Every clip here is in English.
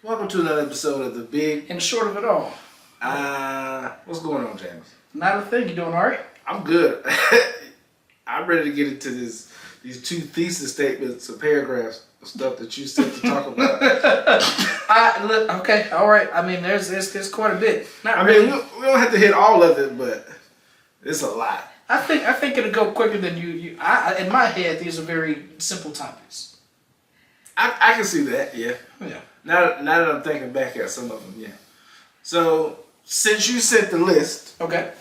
Welcome to another episode of The Big and Short of It All. What's going on, James? Not a thing. You doing all right? I'm good. I'm ready to get into these two thesis statements or paragraphs of stuff that you said to talk about. Okay, all right. I mean, there's quite a bit. I mean, we don't have to hit all of it, but it's a lot. I think it'll go quicker than you. In my head, these are very simple topics. I can see that, yeah. Yeah. Now that I'm thinking back at some of them, yeah. So, since you sent the list, Okay.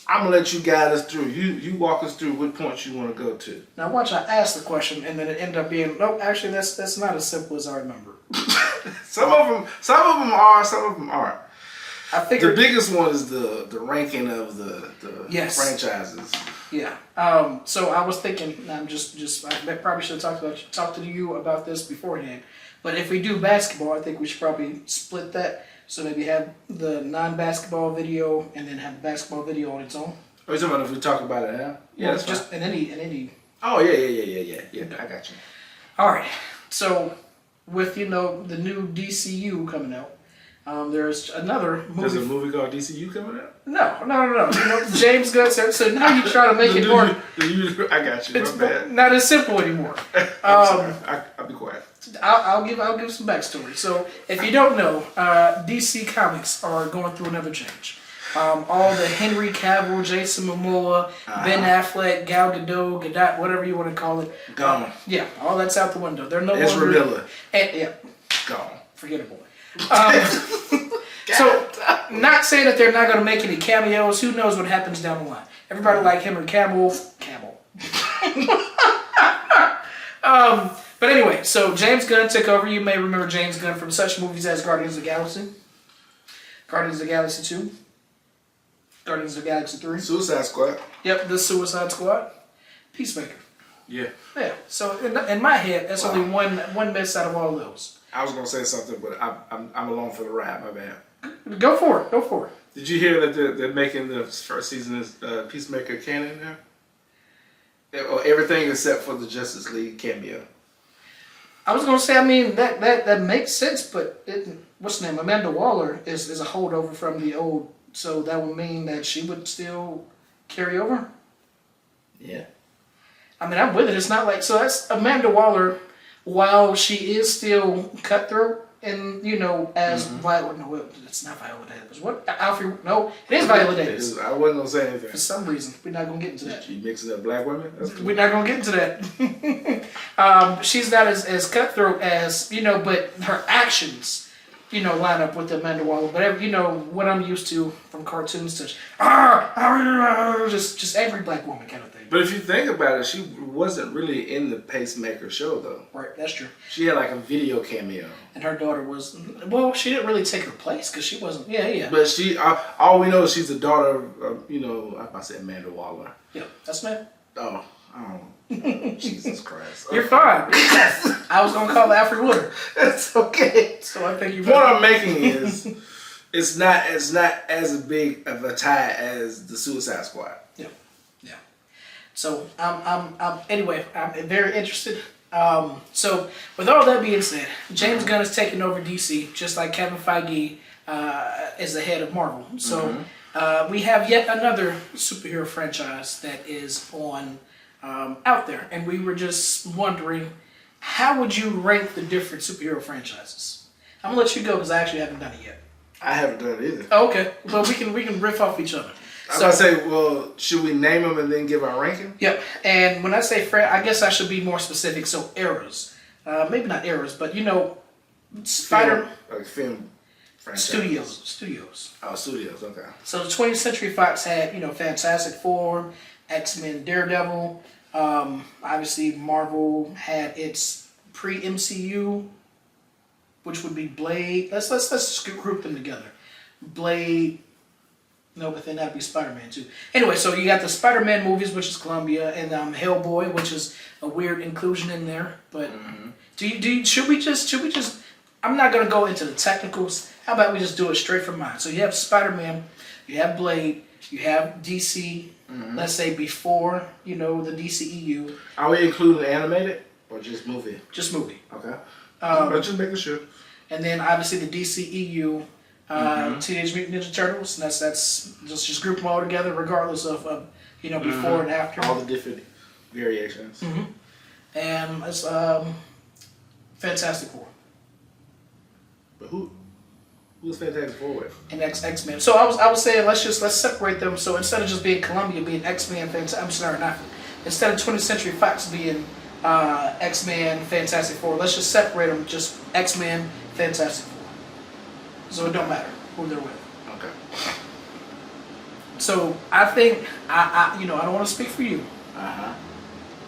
I'm going to let you guide us through. You walk us through what points you want to go to. Now, watch, I asked the question, and then it ended up being, nope, actually, that's not as simple as I remember. Some of them are, some of them aren't. I figured, the biggest one is the ranking of the Yes. franchises. Yeah. So I was thinking, I probably should have talked to you about this beforehand. But if we do basketball, I think we should probably split that. So maybe have the non-basketball video and then have the basketball video on its own. Are you talking about if we talk about it now? Yeah, well, just in any. Oh yeah. I got you. All right. So with the new DCU coming out, there's another movie. There's a movie called DCU coming out? No. James Gunn. So now you try to make it more. I got you. It's My bad. not as simple anymore. I'm sorry. I'll be quiet. I'll give some backstory. So if you don't know, DC Comics are going through another change. All the Henry Cavill, Jason Momoa, Ben Affleck, Gal Gadot, whatever you want to call it, Gone. Yeah, all that's out the window. They're no Ezra longer. Miller. Yeah, Gone. forgettable. So, not saying that they're not going to make any cameos. Who knows what happens down the line? Everybody like Henry Cavill. But anyway, so James Gunn took over. You may remember James Gunn from such movies as Guardians of the Galaxy, Guardians of the Galaxy 2, Guardians of the Galaxy 3. Suicide Squad. Yep, the Suicide Squad. Peacemaker. Yeah. Yeah, so in my head, that's only one miss out of all of those. I was going to say something, but I'm along for the ride, my bad. Go for it. Did you hear that they're making the first season of Peacemaker canon now? Everything except for the Justice League cameo. I was gonna say, I mean that makes sense, but what's the name? Amanda Waller is a holdover from the old, so that would mean that she would still carry over. Yeah. I mean, I'm with it. It's not like, so that's Amanda Waller, while she is still cutthroat and as Viola. No, it's not Viola Davis. What Alfred? No, it is Viola Davis. I wasn't gonna say anything. For some reason, we're not gonna get into that. You mixing up black women? We're not gonna get into that. She's not as cutthroat as but her actions, line up with Amanda Waller. But what I'm used to from cartoons to just angry black woman kind of thing. But if you think about it, she wasn't really in the Pacemaker show though. Right, that's true. She had like a video cameo. And her daughter was, she didn't really take her place because she wasn't. Yeah. But she, all we know is she's the daughter of, I said Amanda Waller. Yeah, that's me. Oh, Jesus Christ. You're fine. I was gonna call Alfred Woodard. That's okay. So I think you. The point I'm making is, it's not as big of a tie as the Suicide Squad. Yeah. So anyway, I'm very interested. So with all that being said, James Gunn is taking over DC, just like Kevin Feige is the head of Marvel. So we have yet another superhero franchise that is on out there, and we were just wondering, how would you rank the different superhero franchises? I'm gonna let you go because I actually haven't done it yet. I haven't done it either. Oh, okay, well we can riff off each other. I was gonna say, well, should we name them and then give our ranking? Yep. And when I say I guess I should be more specific. So eras, maybe not eras, but film franchise. Studios. Oh, studios. Okay. So the 20th Century Fox had Fantastic Four, X-Men, Daredevil. Obviously Marvel had its pre-MCU, which would be Blade. Let's just group them together. Blade. No, but then that'd be Spider-Man too. Anyway, so you got the Spider-Man movies, which is Columbia, and Hellboy, which is a weird inclusion in there. But should we just? I'm not gonna go into the technicals. How about we just do it straight from mine? So you have Spider-Man, you have Blade, you have DC. Let's say before the DCEU. Are we including animated or just movie? Just movie. Okay. But just making sure. and then obviously the DCEU, Teenage Mutant Ninja Turtles. And that's just group them all together, regardless of before and after. All the different variations. And it's Fantastic Four. But who's Fantastic Four with? And X-Men. So I was saying let's separate them. So instead of just being Columbia being X-Men, instead of 20th Century Fox being X-Men, Fantastic Four, let's just separate them. Just X-Men, Fantastic Four. So it don't matter who they're with. Okay. So I think I don't want to speak for you.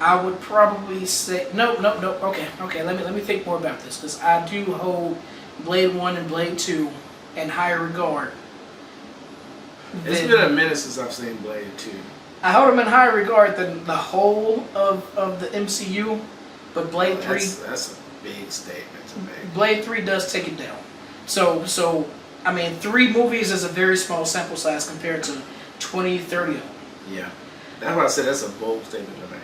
I would probably say no. Okay. Let me think more about this, because I do hold Blade 1 and Blade 2 in higher regard. It's been a minute since I've seen Blade 2. I hold them in higher regard than the whole of the MCU, but Blade 3... That's a big statement to make. Blade 3 does take it down. So I mean, 3 movies is a very small sample size compared to 20, 30 of them. Yeah. That's why I said that's a bold statement to make.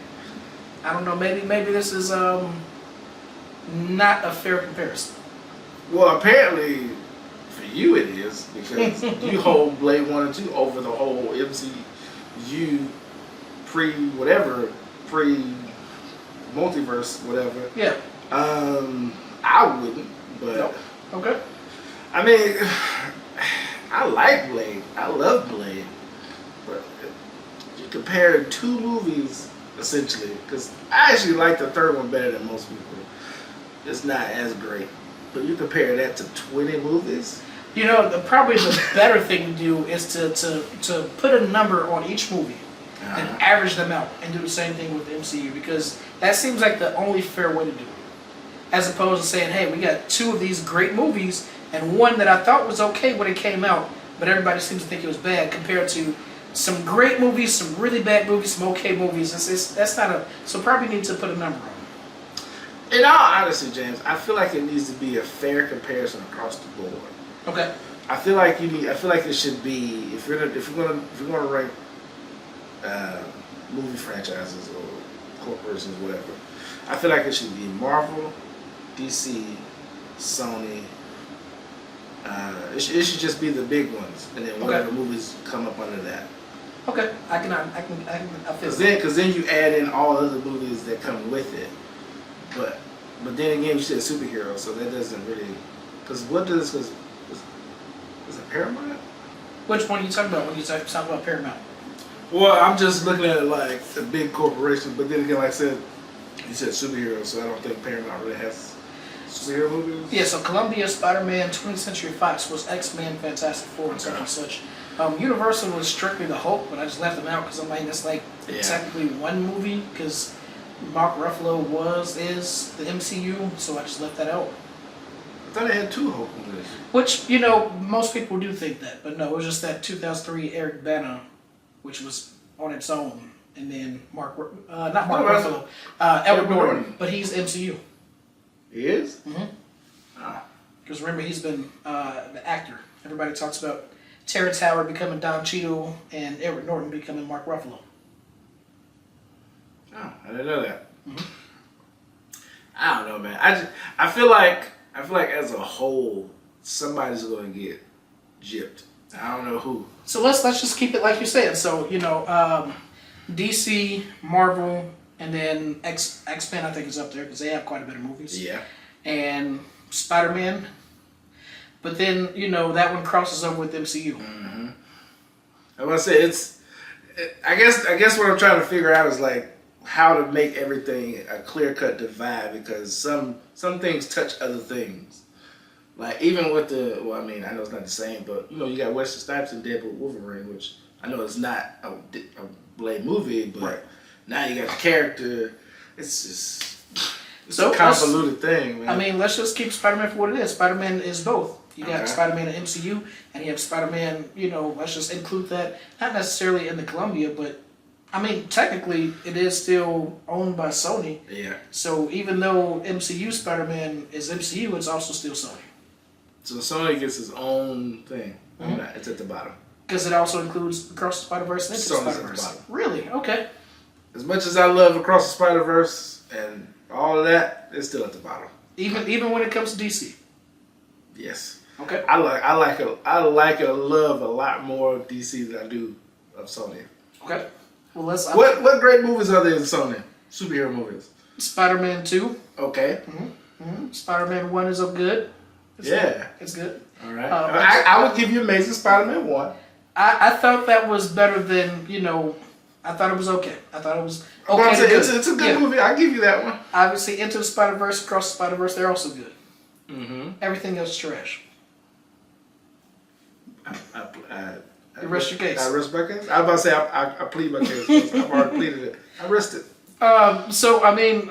I don't know, maybe this is not a fair comparison. Well, apparently for you it is, because you hold Blade 1 and 2 over the whole MCU multiverse, whatever. Yeah. I wouldn't, but nope. Okay. I mean, I like Blade. I love Blade, but you compare 2 movies essentially, because I actually like the third one better than most people. It's not as great. But you compare that to 20 movies? Probably the better thing to do is to put a number on each movie and average them out and do the same thing with the MCU, because that seems like the only fair way to do it. As opposed to saying, hey, we got 2 of these great movies and one that I thought was okay when it came out, but everybody seems to think it was bad, compared to some great movies, some really bad movies, some okay movies. That's not so probably need to put a number on it. In all honesty, James, I feel like it needs to be a fair comparison across the board. Okay. I feel like it should be, if you're gonna rank movie franchises or corporations, whatever, I feel like it should be Marvel, DC, Sony. It should just be the big ones, and then whatever movies come up under that. Okay, I feel Because then you add in all other movies that come with it. But then again, you said superhero, so that doesn't really. Because is it Paramount? Which one are you talking about when you talk about Paramount? Well, I'm just looking at it like a big corporation, but then again, like I said, you said superhero, so I don't think Paramount really has superhero movies. Yeah, so Columbia, Spider-Man, 20th Century Fox was X-Men, Fantastic Four, and such and such. Universal was strictly the Hulk, but I just left them out because I'm like, that's like technically one movie, because Mark Ruffalo is the MCU, so I just left that out. I thought they had 2 Hulk movies. Which, most people do think that, but no, it was just that 2003 Eric Bana, which was on its own, and then Ruffalo, Edward Norton, but he's MCU. He is? Because remember, he's been the actor. Everybody talks about Terrence Howard becoming Don Cheadle and Edward Norton becoming Mark Ruffalo. Oh, I didn't know that. I don't know, man. I feel like as a whole, somebody's going to get gypped. I don't know who. So let's just keep it like you said. So DC, Marvel, and then X-Men, I think, is up there because they have quite a bit of movies. Yeah. And Spider-Man. But then that one crosses over with MCU. I want to say I guess what I'm trying to figure out is like how to make everything a clear-cut divide, because some things touch other things. Like even with I know it's not the same, but you got Wesley Snipes and Deadpool Wolverine, which I know it's not a Blade movie, but now you got the character. It's a convoluted thing, man. I mean, let's just keep Spider-Man for what it is. Spider-Man is both. You got Spider-Man in MCU, and you have Spider-Man, let's just include that, not necessarily in the Columbia, but, I mean, technically, it is still owned by Sony. Yeah. So even though MCU Spider-Man is MCU, it's also still Sony. So Sony gets his own thing. It's at the bottom. Because it also includes Across the Spider-Verse and Into the Spider-Verse. Really? Okay. As much as I love Across the Spider-Verse and all of that, it's still at the bottom. Even when it comes to DC? Yes. Okay. I love a lot more DC than I do of Sony. Okay. Well, What great movies are there in Sony? Superhero movies. Spider-Man 2. Okay. Spider-Man 1 is good. It's good. All right. I would give you Amazing Spider-Man 1. I thought that was better than, I thought it was okay. I thought it was okay. It's a good movie. I'll give you that one. Obviously, Into the Spider-Verse, Across the Spider-Verse, they're also good. Mm-hmm. Everything else is trash. You rest your case. I rest my case? I was about to say I plead my case. I've already pleaded it. I rest it. So, I mean,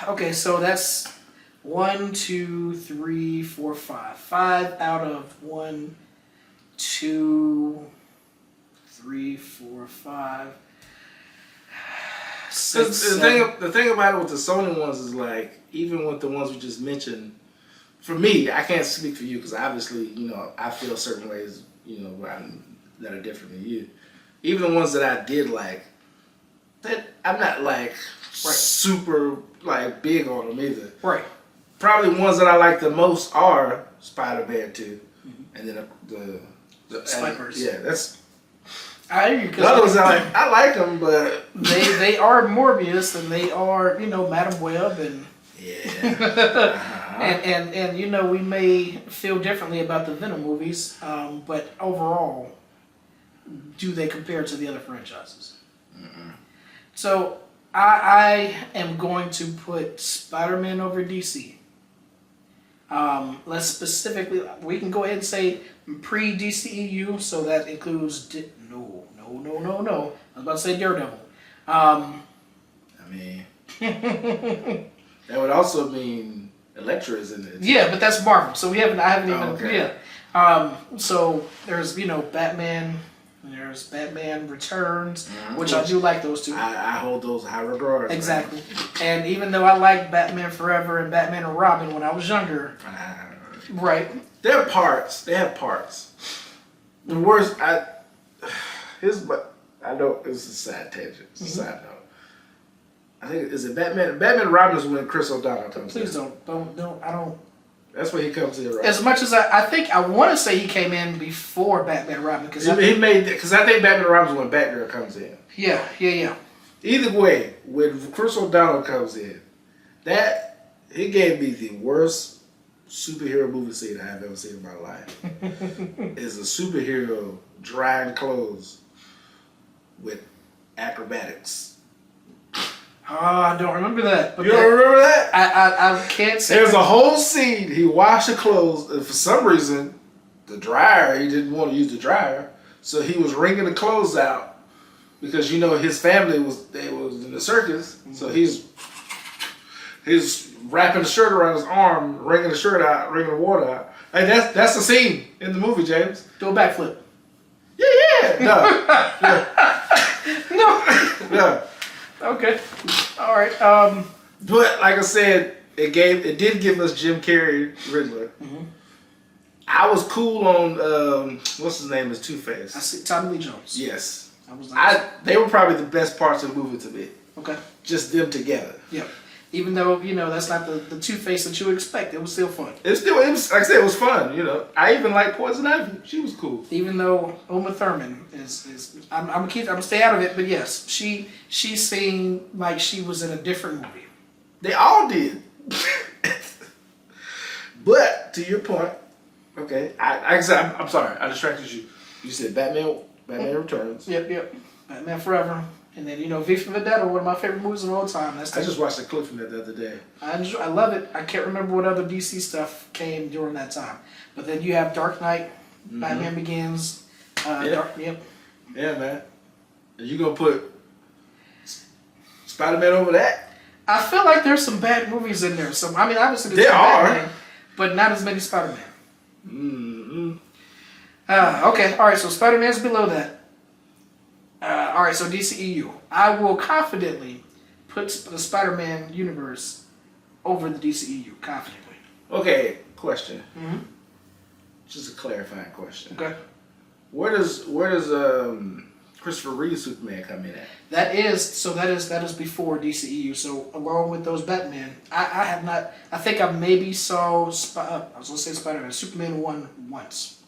okay, so that's 1, 2, 3, 4, 5. 5 out of 1, 2, 3, 4, 5. 6, the thing about it with the Sony ones is like, even with the ones we just mentioned, for me, I can't speak for you because obviously, I feel certain ways, that are different than you. Even the ones that I did like, that I'm not like super like big on them either. Right. Probably the ones that I like the most are Spider-Man 2, and then the Spikers. Yeah, that's. I hear you. The others I like them, but they are Morbius and they are Madam Web and and we may feel differently about the Venom movies, but overall, do they compare to the other franchises? Mm-mm. So I am going to put Spider-Man over DC. Let's specifically, we can go ahead and say pre-DCEU, so that includes no. I was about to say Daredevil. I mean, that would also mean Elektra is in it. Yeah, but that's Marvel, so I haven't even. Okay. Yeah. So there's Batman. There's Batman Returns, which I do like those two. I hold those high regard. Exactly. And even though I liked Batman Forever and Batman and Robin when I was younger, right? They have parts. The worst. I know it's a side tangent. It's a side note. I think is it Batman. Batman and Robin is when Chris O'Donnell comes in. Please don't. I don't. That's when he comes in, right? As much as I think I want to say he came in before Batman and Robin because he made because I think Batman and Robin is when Batgirl comes in. Yeah. Either way, when Chris O'Donnell comes in, that he gave me the worst superhero movie scene I have ever seen in my life. Is a superhero drying clothes with acrobatics. Oh, I don't remember that. But you don't remember that? I can't say. There's a whole scene. He washed the clothes, and for some reason, the dryer, he didn't want to use the dryer, so he was wringing the clothes out because his family was in the circus, so he's wrapping the shirt around his arm, wringing the shirt out, wringing the water out. Hey, that's the scene in the movie, James. Do a backflip. Yeah. No. Okay. All right. But like I said, it did give us Jim Carrey Riddler. Mm-hmm. I was cool on what's his name is Two-Face. I see Tommy Lee Jones. Yes. They were probably the best parts of the movie to me. Okay. Just them together. Yeah. Even though that's not the Two-Face that you would expect, it was still fun. It was like I said, it was fun. I even liked Poison Ivy. She was cool. Even though Uma Thurman is I'm gonna stay out of it, but yes, she seemed like she was in a different movie. They all did. But to your point, okay, I'm sorry, I distracted you. You said Batman Returns. Yep. Batman Forever. And then, V for Vendetta, one of my favorite movies of all time. I just watched a clip from that the other day. I love it. I can't remember what other DC stuff came during that time. But then you have Dark Knight, Batman Begins. Yeah, man. Are you going to put Spider-Man over that? I feel like there's some bad movies in there. So, I mean, obviously there's some Batman, but not as many Spider-Man. Okay, all right, so Spider-Man's below that. All right, so DCEU. I will confidently put the Spider-Man universe over the DCEU, confidently. Okay, question. Just a clarifying question. Okay. Where does Christopher Reeve Superman come in at? That is before DCEU. So along with those Batman, I have not. I think I maybe saw. I was gonna say Spider-Man, Superman 1 once.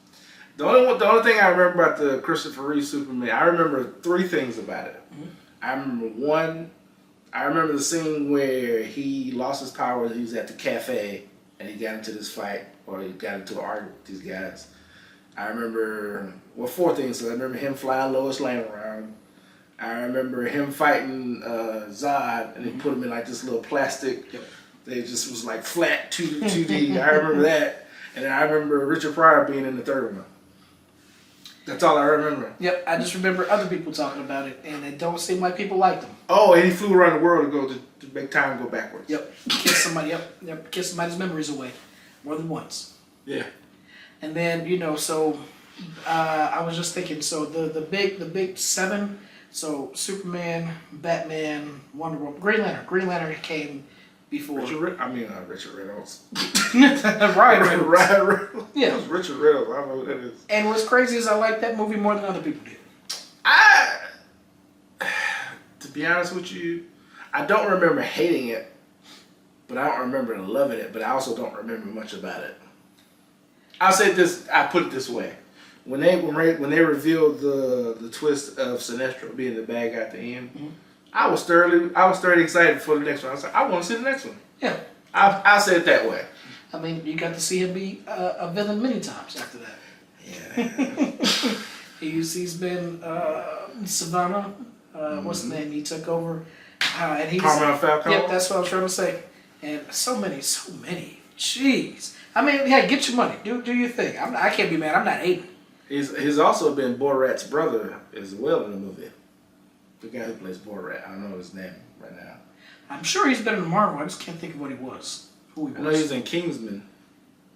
The only thing I remember about the Christopher Reeve Superman, I remember 3 things about it. Mm-hmm. I remember one. I remember the scene where he lost his power. He was at the cafe and he got into this fight, or he got into an argument with these guys. I remember 4 things. So I remember him flying Lois Lane around. I remember him fighting Zod, and they put him in like this little plastic. Yep. They just was like flat 2D. I remember that, and then I remember Richard Pryor being in the third one. That's all I remember. Yep, I just remember other people talking about it, and it don't seem like people liked them. Oh, and he flew around the world to make time go backwards. Yep, kiss somebody. Yep, kiss somebody's memories away, more than once. Yeah. And then so I was just thinking. So the big 7. So Superman, Batman, Wonder Woman, Green Lantern. Green Lantern came before. Richard Reynolds. Ryan Reynolds. Yeah. It was Richard Reynolds. I don't know who that is. And what's crazy is I like that movie more than other people did. To be honest with you, I don't remember hating it, but I don't remember loving it, but I also don't remember much about it. I'll say this, I put it this way. When they revealed the twist of Sinestro being the bad guy at the end, Mm-hmm. I was thoroughly excited for the next one. I was like, I want to see the next one. Yeah. I'll say it that way. I mean, you got to see him be a villain many times after that. Yeah. He's been Savannah. What's the name? He took over. And he's Carmine Falcone? Yep, that's what I was trying to say. And so many. Jeez. I mean, yeah, get your money. Do your thing. I can't be mad. I'm not hating. He's also been Borat's brother as well in the movie. The guy who plays Borat. I don't know his name right now. I'm sure he's been in Marvel. I just can't think of what he was. Who he was. I know he was in Kingsman.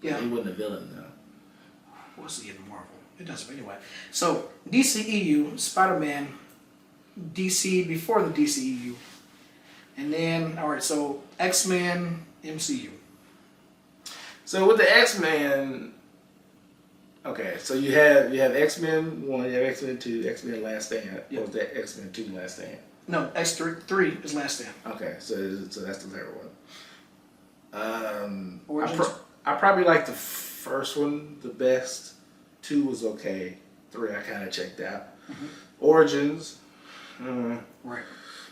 Yeah. He wasn't a villain though. Was he in Marvel? It doesn't. Anyway. So DCEU, Spider-Man, DC before the DCEU, and then so X-Men, MCU. So with the X-Men, okay, so you have X-Men 1, you have X-Men 2, X-Men Last Stand. Yep. Or was that X-Men 2 Last Stand? No, X3 is Last Stand. Okay, so that's the third one. Origins? I probably like the first one the best. 2 was okay. 3 I kind of checked out. Mm-hmm. Origins, Right.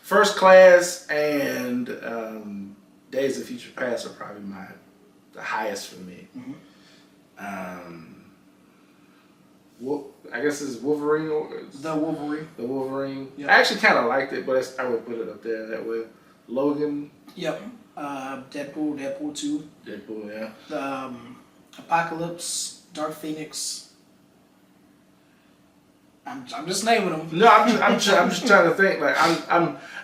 First Class, and Days of Future Past are probably the highest for me. Mm-hmm. I guess it's Wolverine. The Wolverine. The Wolverine. Yep. I actually kind of liked it, but I would put it up there that way. Logan. Yep. Deadpool 2. Deadpool, yeah. The Apocalypse, Dark Phoenix. I'm just naming them. No, I'm just trying to think. Like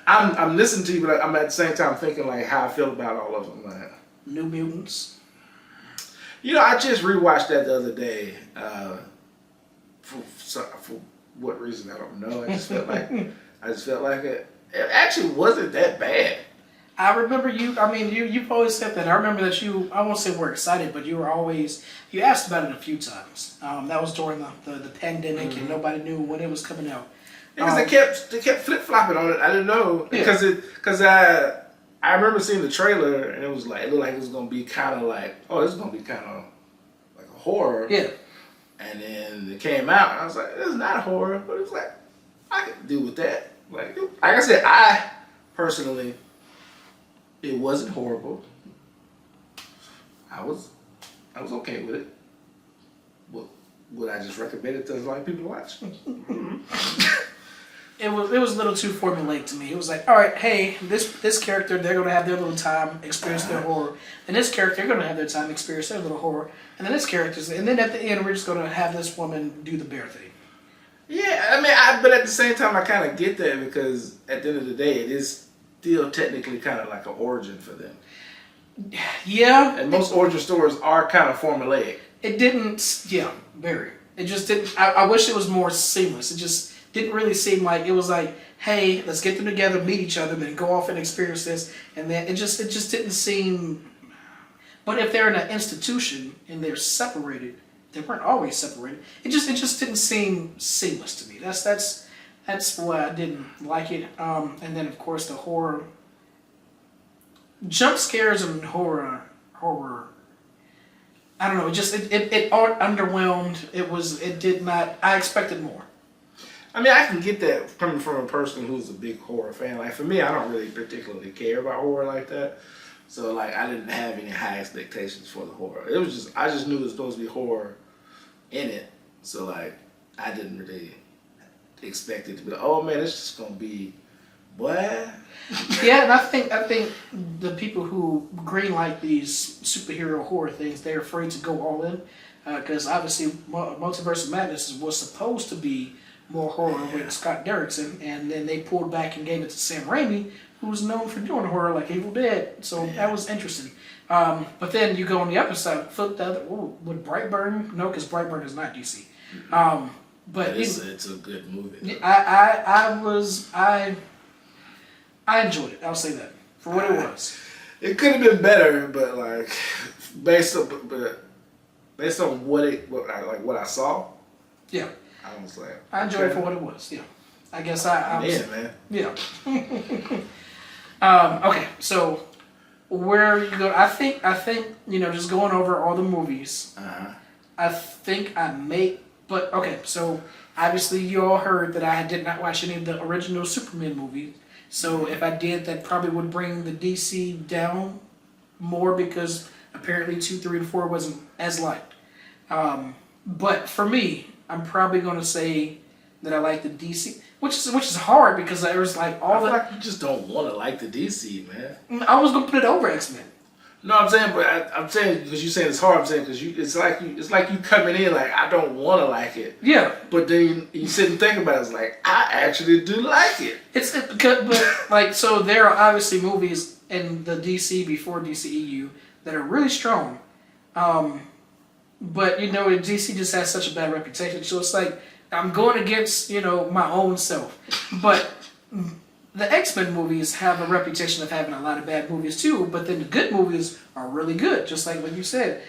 I'm listening to you, but I'm at the same time thinking like how I feel about all of them. Like, New Mutants. I just rewatched that the other day. For what reason I don't know. I just felt like it actually wasn't that bad. I remember you. I mean, you've always said that. I remember that you. I won't say were excited, but you asked about it a few times. That was during the pandemic, and nobody knew when it was coming out. Because they kept flip flopping on it. I didn't know because I remember seeing the trailer and it looked like it was gonna be kind of like this is gonna be kind of like a horror. Yeah. And then it came out and I was like, it's not horror, but it's like I could deal with that. Like I said, I personally, it wasn't horrible. I was okay with it. Would I just recommend it to like people to watch? It was a little too formulaic to me. It was like, all right, hey, this character, they're gonna have their little time, experience their horror, and this character, they're gonna have their time, experience their little horror, and then this character's, and then at the end, we're just gonna have this woman do the bear thing. Yeah, I mean, but at the same time, I kind of get that because at the end of the day, it is still technically kind of like an origin for them. Yeah. And most origin stories are kind of formulaic. It didn't, yeah, very. It just didn't, I wish it was more seamless. It just didn't really seem like, it was like, hey, let's get them together, meet each other, then go off and experience this. And then it just didn't seem, but if they're in an institution and they're separated, they weren't always separated. It just didn't seem seamless to me. That's That's why I didn't like it. And then of course the horror, jump scares and horror. I don't know. It underwhelmed. It did not. I expected more. I mean, I can get that coming from a person who's a big horror fan. Like for me, I don't really particularly care about horror like that. So like, I didn't have any high expectations for the horror. It was just I just knew there was supposed to be horror in it. So like, I didn't really expect it to be like, oh man, it's just gonna be what? Yeah, and I think the people who greenlight these superhero horror things, they're afraid to go all in because obviously Multiverse of Madness was supposed to be more horror with Scott Derrickson, and then they pulled back and gave it to Sam Raimi, who's known for doing horror like Evil Dead. So that was interesting. But then you go on the other side, flip the other. Ooh, would Brightburn? No, because Brightburn is not DC. But it's a good movie. I enjoyed it. I'll say that for what it was. It could have been better, but like based on what I saw. Yeah. I was like, I enjoyed it for what it was. Yeah, I guess I was. Yeah, man. Yeah. Okay, so where you go? I think just going over all the movies. I think I may. But okay, so obviously you all heard that I did not watch any of the original Superman movies. So if I did, that probably would bring the DC down more because apparently 2, 3, and 4 wasn't as liked. But for me, I'm probably going to say that I like the DC, which is hard because there was like I feel like you just don't want to like the DC, man. I was going to put it over X-Men. No, I'm saying, but I'm saying because you saying it's hard. I'm saying because it's like you coming in like I don't want to like it. Yeah. But then you sit and think about it. It's like I actually do like it. So there are obviously movies in the DC before DCEU that are really strong. But DC just has such a bad reputation. So it's like I'm going against my own self. But the X-Men movies have a reputation of having a lot of bad movies too, but then the good movies are really good, just like what you said.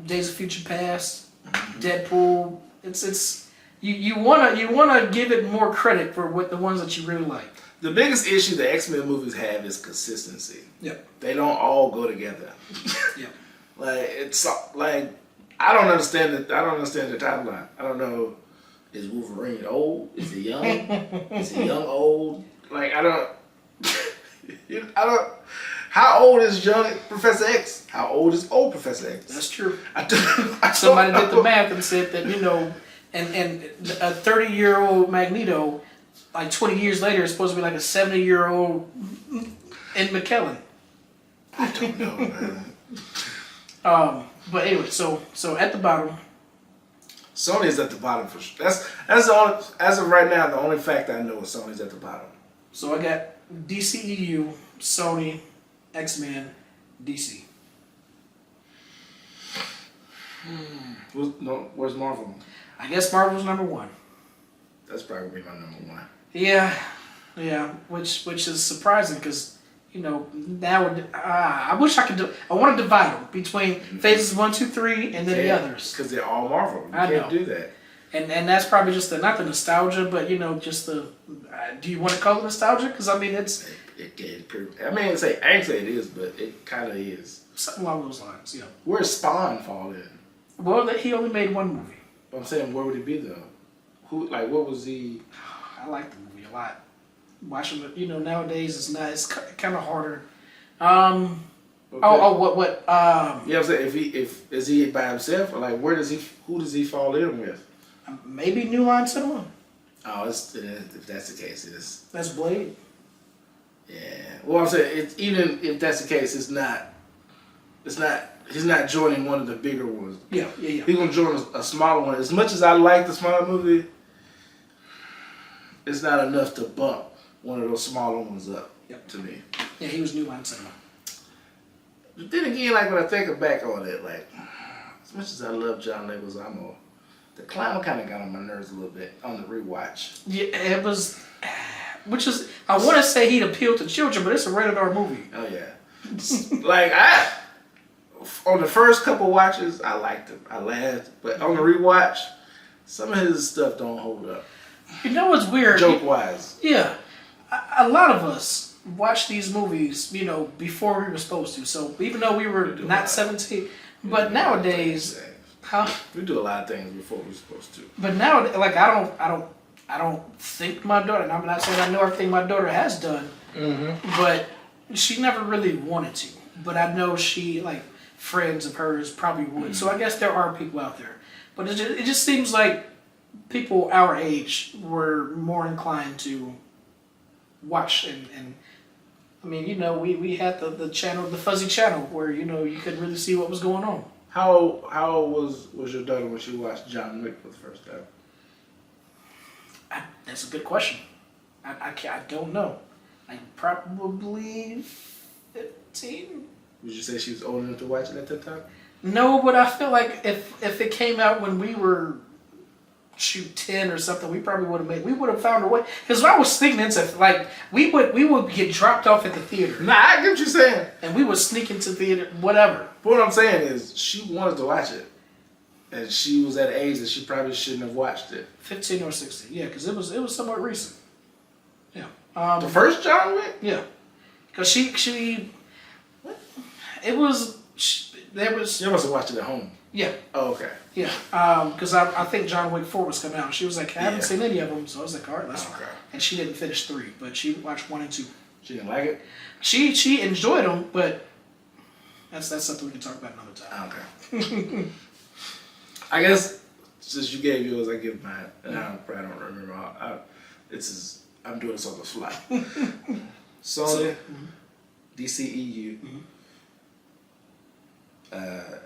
Days of Future Past, Deadpool. It's you wanna give it more credit for what the ones that you really like. The biggest issue the X-Men movies have is consistency. Yep. They don't all go together. Yep. Like it's like I don't understand the timeline. I don't know. Is Wolverine old? Is he young? Is he young old? Like I don't. How old is young Professor X? How old is old Professor X? That's true. Somebody did the math and said that and a 30-year-old Magneto, like 20 years later, is supposed to be like a 70-year-old in McKellen. I don't know, man. But anyway, so at the bottom. Sony's at the bottom for sure. That's the only, as of right now, the only fact I know is Sony's at the bottom. So I got DCEU, Sony, X-Men, DC. Where's Marvel? I guess Marvel's number 1. That's probably my number 1. Yeah, which is surprising because now I wish I could do. I want to divide them between phases 1, 2, 3, and then the others. Because they're all Marvel. You can't do that. And that's probably just not the nostalgia, but just the. Do you want to call it nostalgia? Because I mean it's. I ain't say it is, but it kind of is. Something along those lines, yeah. Where's Spawn fall in? Well, he only made 1 movie. I'm saying, where would he be though? What was he? I like the movie a lot. Watching it, nowadays it's kind of harder. Okay. What? Yeah, I'm saying is he by himself or like who does he fall in with? Maybe New Line Cinema. Oh, if that's the case, That's Blade. Yeah. Well, I'm saying even if that's the case, it's not. He's not joining one of the bigger ones. Yeah. He's gonna join a smaller one. As much as I like the smaller movie, it's not enough to bump one of those smaller ones up. Yep. To me. Yeah, he was New Line Cinema. But then again, like when I think back on it, like as much as I love John Leguizamo, the clown kind of got on my nerves a little bit on the rewatch. Yeah, it was. Which is, I want to say he'd appeal to children, but it's a rated R movie. Oh yeah. Like on the first couple watches, I liked him. I laughed, but on the rewatch, some of his stuff don't hold up. You know what's weird? Joke wise. Yeah. A lot of us watch these movies, you know, before we were supposed to. So even though we were not 17, but nowadays, we do a lot of things before we're supposed to. But now, like I don't think my daughter. And I'm not saying I know everything my daughter has done, but she never really wanted to. But I know she, like, friends of hers probably would. So I guess there are people out there. But it just seems like people our age were more inclined to watch and I mean, you know, we had the channel, the fuzzy channel, where, you know, you could really see what was going on. How old was your daughter when she watched John Wick for the first time? That's a good question. I don't know. Like, probably 15. Would you say she was old enough to watch it at that time? No, but I feel like if it came out when we were 10 or something, we would have found a way. Because I was thinking into, like, we would get dropped off at the theater. Nah, I get what you're saying. And we would sneak into theater, whatever. But what I'm saying is, she wanted to watch it. And she was at an age that she probably shouldn't have watched it. 15 or 16, yeah, because it was somewhat recent. Yeah. The first John Wick? Yeah. Because there was... You must have watched it at home. Yeah. Oh, okay. Yeah. Because I think John Wick 4 was coming out. She was like, I haven't seen any of them. So I was like, all right, let's okay. And she didn't finish 3, but she watched 1 and 2. She didn't like it? She enjoyed them, but that's something we can talk about another time. Okay. I guess since you gave yours, I give mine. And I probably don't remember how. I'm doing this on the fly. Sony, DCEU,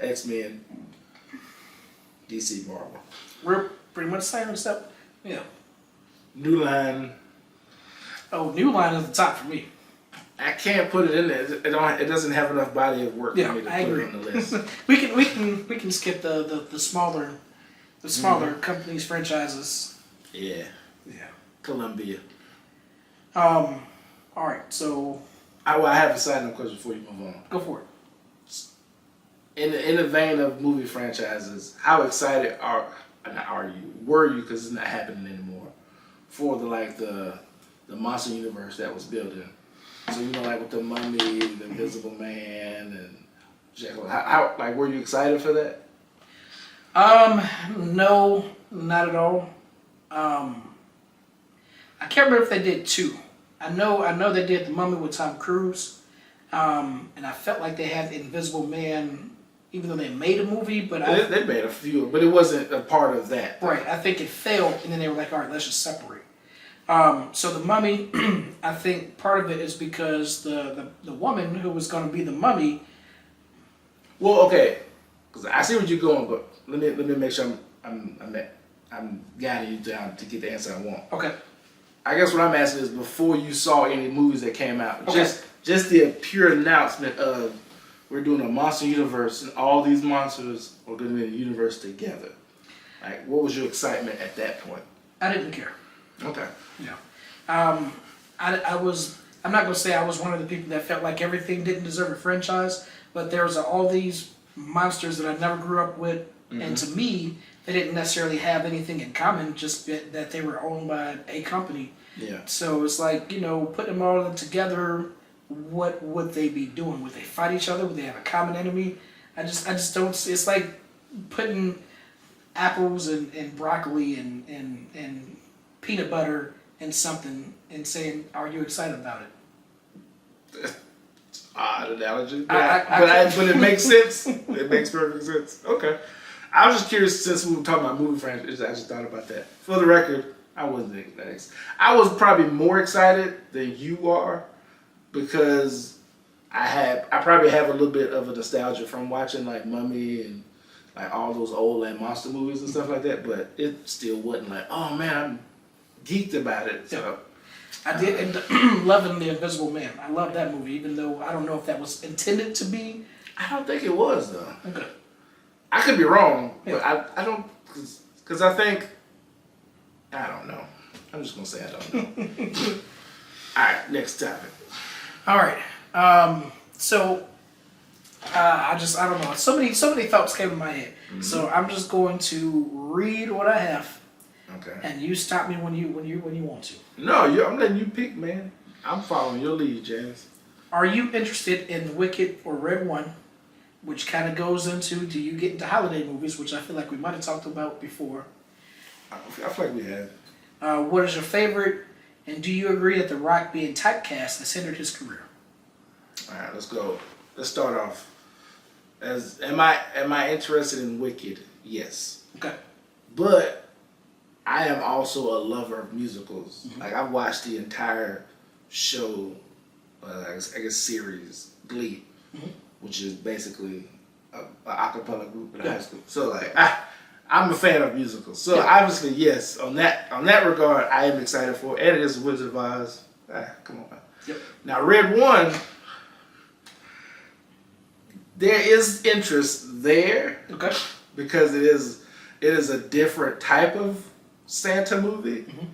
X-Men, DC Marvel. We're pretty much the same except, yeah. New Line. Oh, New Line is the top for me. I can't put it in there. It doesn't have enough body of work for me to put it on the list. we can skip the smaller companies, franchises. Yeah. Columbia. All right, so I have a side note question before you move on. Go for it. In the vein of movie franchises, how excited were you, because it's not happening anymore, for the monster universe that was building? So, you know, like with the Mummy, the Invisible Man, and Jekyll. How were you excited for that? No, not at all. I can't remember if they did 2. I know they did the Mummy with Tom Cruise, and I felt like they had the Invisible Man, even though they made a movie, but they made a few, but it wasn't a part of that. Right, I think it failed, and then they were like, all right, let's just separate. So the Mummy, I think part of it is because the woman who was going to be the Mummy. Well, okay, because I see where you're going, but let me make sure I'm guiding you down to get the answer I want. Okay. I guess what I'm asking is, before you saw any movies that came out, okay. just the pure announcement of, we're doing a monster universe and all these monsters are going to be in a universe together. Like, what was your excitement at that point? I didn't care. Okay. Yeah. I'm not going to say I was one of the people that felt like everything didn't deserve a franchise, but there was all these monsters that I never grew up with, and to me, they didn't necessarily have anything in common, just that they were owned by a company. Yeah. So it's like, you know, putting them all together, what would they be doing? Would they fight each other? Would they have a common enemy? I just don't see. It's like putting apples and broccoli and peanut butter in something and saying, are you excited about it? Odd analogy, but it makes sense. It makes perfect sense. Okay. I was just curious, since we were talking about movie franchises, I just thought about that. For the record, I wasn't that excited. I was probably more excited than you are, because I probably have a little bit of a nostalgia from watching like Mummy and like all those old like monster movies and stuff like that, but it still wasn't like, oh man, I'm geeked about it. So I did end loving The Invisible Man. I love that movie, even though I don't know if that was intended to be. I don't think it was though. Okay. I could be wrong, but I don't, because I think, I don't know. I'm just going to say I don't know. All right, next topic. All right. So, I don't know. So many thoughts came in my head. So I'm just going to read what I have. Okay. And you stop me when you want to. No, I'm letting you pick, man. I'm following your lead, James. Are you interested in Wicked or Red One? Which kind of goes into, do you get into holiday movies, which I feel like we might have talked about before. I feel like we have. What is your favorite? And do you agree that The Rock being typecast has hindered his career? All right, let's go. Let's start off. Am I interested in Wicked? Yes. Okay. But I am also a lover of musicals. Mm-hmm. Like I've watched the entire show, I guess series Glee, Mm-hmm. which is basically a acapella group in Yeah. high school. So like I'm a fan of musicals. So Yeah. obviously yes, on that regard, I am excited for it. And it is Wizard of Oz. Come on. Yep. Now Red One, there is interest there. Okay. Because it is a different type of Santa movie, Mm-hmm.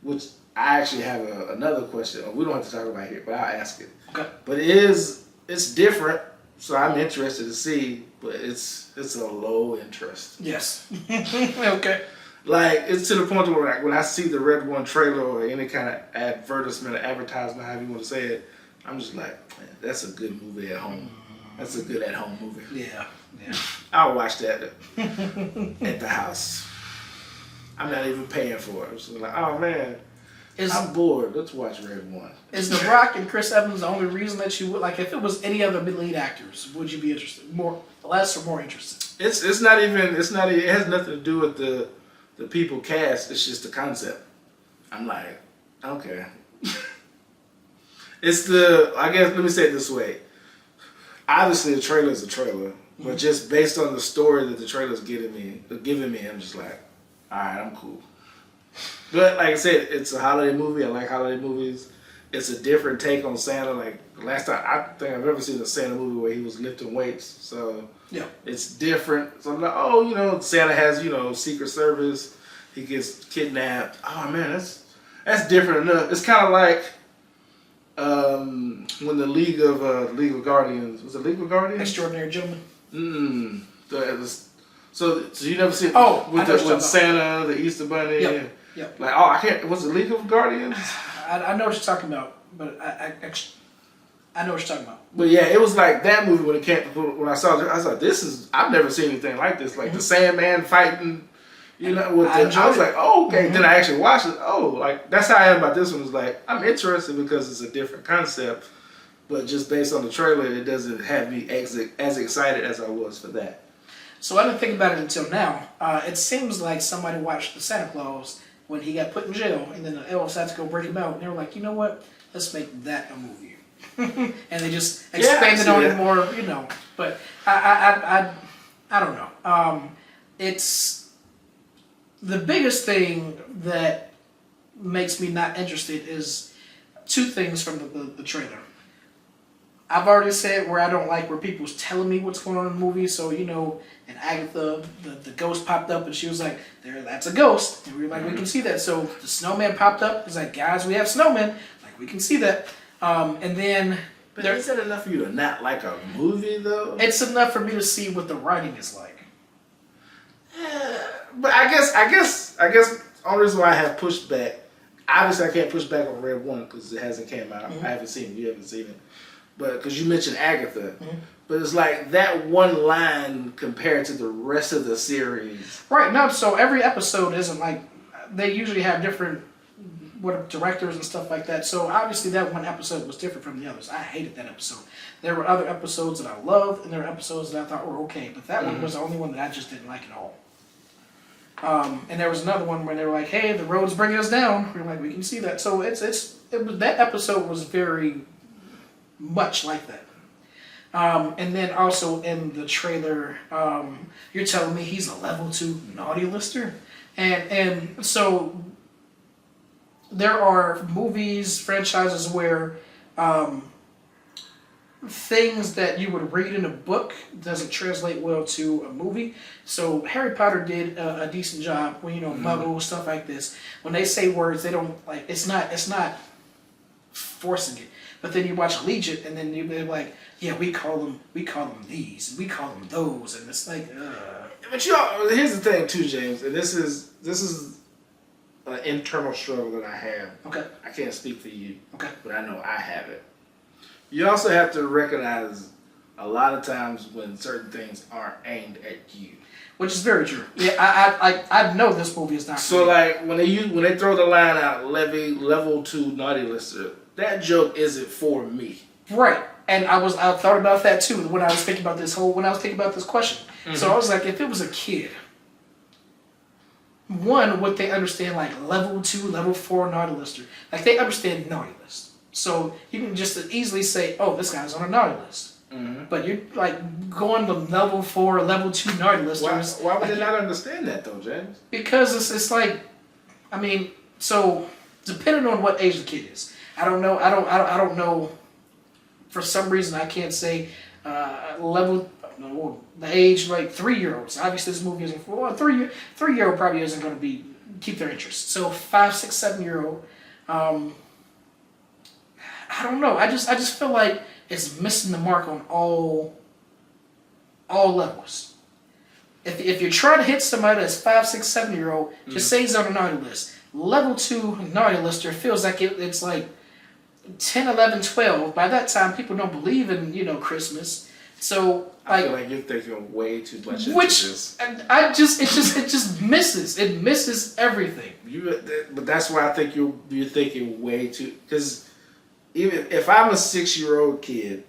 which I actually have another question. We don't have to talk about it here, but I'll ask it. Okay. But it's different, so I'm interested to see. But it's a low interest. Yes. Okay. Like it's to the point where like, when I see the Red One trailer or any kind of advertisement or advertisement, however you want to say it, I'm just like, man, that's a good movie at home. That's a good at home movie. Yeah. Yeah. I'll watch that at the house. I'm not even paying for it. So like, oh man, I'm bored. Let's watch Red One. Is The Rock and Chris Evans the only reason that you would like? If it was any other lead actors, would you be interested? More, less, or more interested? It's not even. It has nothing to do with the people cast. It's just the concept. I'm like, okay. I guess let me say it this way. Obviously, the trailer is a trailer, but just based on the story that the trailer's giving me, I'm just like, all right, I'm cool. But like I said, it's a holiday movie. I like holiday movies. It's a different take on Santa. Like the last time I think I've ever seen a Santa movie where he was lifting weights. So Yeah. it's different. So I'm like, oh, Santa has, Secret Service. He gets kidnapped. Oh man, that's different enough. It's kind of like when the League of Guardians, was it League of Guardians? Extraordinary Gentleman. So you never see with Santa, the Easter Bunny. Yep. Yep. Like I can't. Was it League of Guardians? I know what you're talking about, but I know what you're talking about. But yeah, it was like that movie when it came. When I saw it, I was like, I've never seen anything like this. Like the Sandman fighting. I was like, oh, okay. Then I actually watched it. Oh, like that's how I am about this one. It's like I'm interested because it's a different concept, but just based on the trailer, it doesn't have me as excited as I was for that. So I didn't think about it until now. It seems like somebody watched the Santa Claus when he got put in jail, and then the elves had to go break him out, and they were like, you know what? Let's make that a movie, and they just expanded on it more, But I don't know. It's the biggest thing that makes me not interested is two things from the trailer. I've already said where I don't like where people's telling me what's going on in the movie. So, and Agatha, the ghost popped up and she was like, that's a ghost. And we were like, we can see that. So the snowman popped up. It's like, guys, we have snowmen. Like, we can see that. And then... But is that enough for you to not like a movie, though? It's enough for me to see what the writing is like. But I guess the only reason why I have pushed back, obviously I can't push back on Red One because it hasn't came out. I haven't seen it. You haven't seen it. But because you mentioned Agatha, but it's like that one line compared to the rest of the series. Right. No. So every episode isn't like they usually have different directors and stuff like that. So obviously that one episode was different from the others. I hated that episode. There were other episodes that I loved, and there were episodes that I thought were okay, but that one was the only one that I just didn't like at all. And there was another one where they were like, "Hey, the road's bringing us down." We were like, "We can see that." So it was that episode was very much like that. And then also in the trailer, you're telling me he's a level 2 naughty lister, and so there are movies, franchises where things that you would read in a book doesn't translate well to a movie. So Harry Potter did a decent job when Muggle stuff like this. When they say words, they don't like it's not forcing it. But then you watch Legion, and then they're like, yeah, we call them these, and we call them those, and it's like, But here's the thing too, James, and this is an internal struggle that I have. Okay. I can't speak for you, Okay. but I know I have it. You also have to recognize a lot of times when certain things aren't aimed at you. Which is very true. Yeah, I know this movie is not. So like when they throw the line out, level 2 naughty lister, that joke isn't for me. Right. And I thought about that too when I was thinking about this question. Mm-hmm. So I was like, if it was a kid, one, would they understand like level 2, level 4 naughty lister? Like they understand naughty list. So you can just easily say, oh, this guy's on a naughty list. Mm-hmm. But you're like going to level 4, level 2 naughty listers. Why would they not understand that though, James? Because it's like, I mean, so depending on what age the kid is, I don't know. I don't know. For some reason, I can't say level. No, the age like 3-year-olds. Obviously, this movie isn't for 3-year-old probably isn't going to keep their interest. So 5, 6, 7-year-old. I don't know. I just feel like it's missing the mark on all levels. If you're trying to hit somebody that's 5, 6, 7-year-old, just say he's on a naughty list. Level 2 naughty lister feels like it's like 10, 11, 12. By that time, people don't believe in Christmas. So I feel like you're thinking way too much into this. And it just misses. It misses everything. But that's why I think you're thinking way too. Because even if I'm a 6-year-old kid,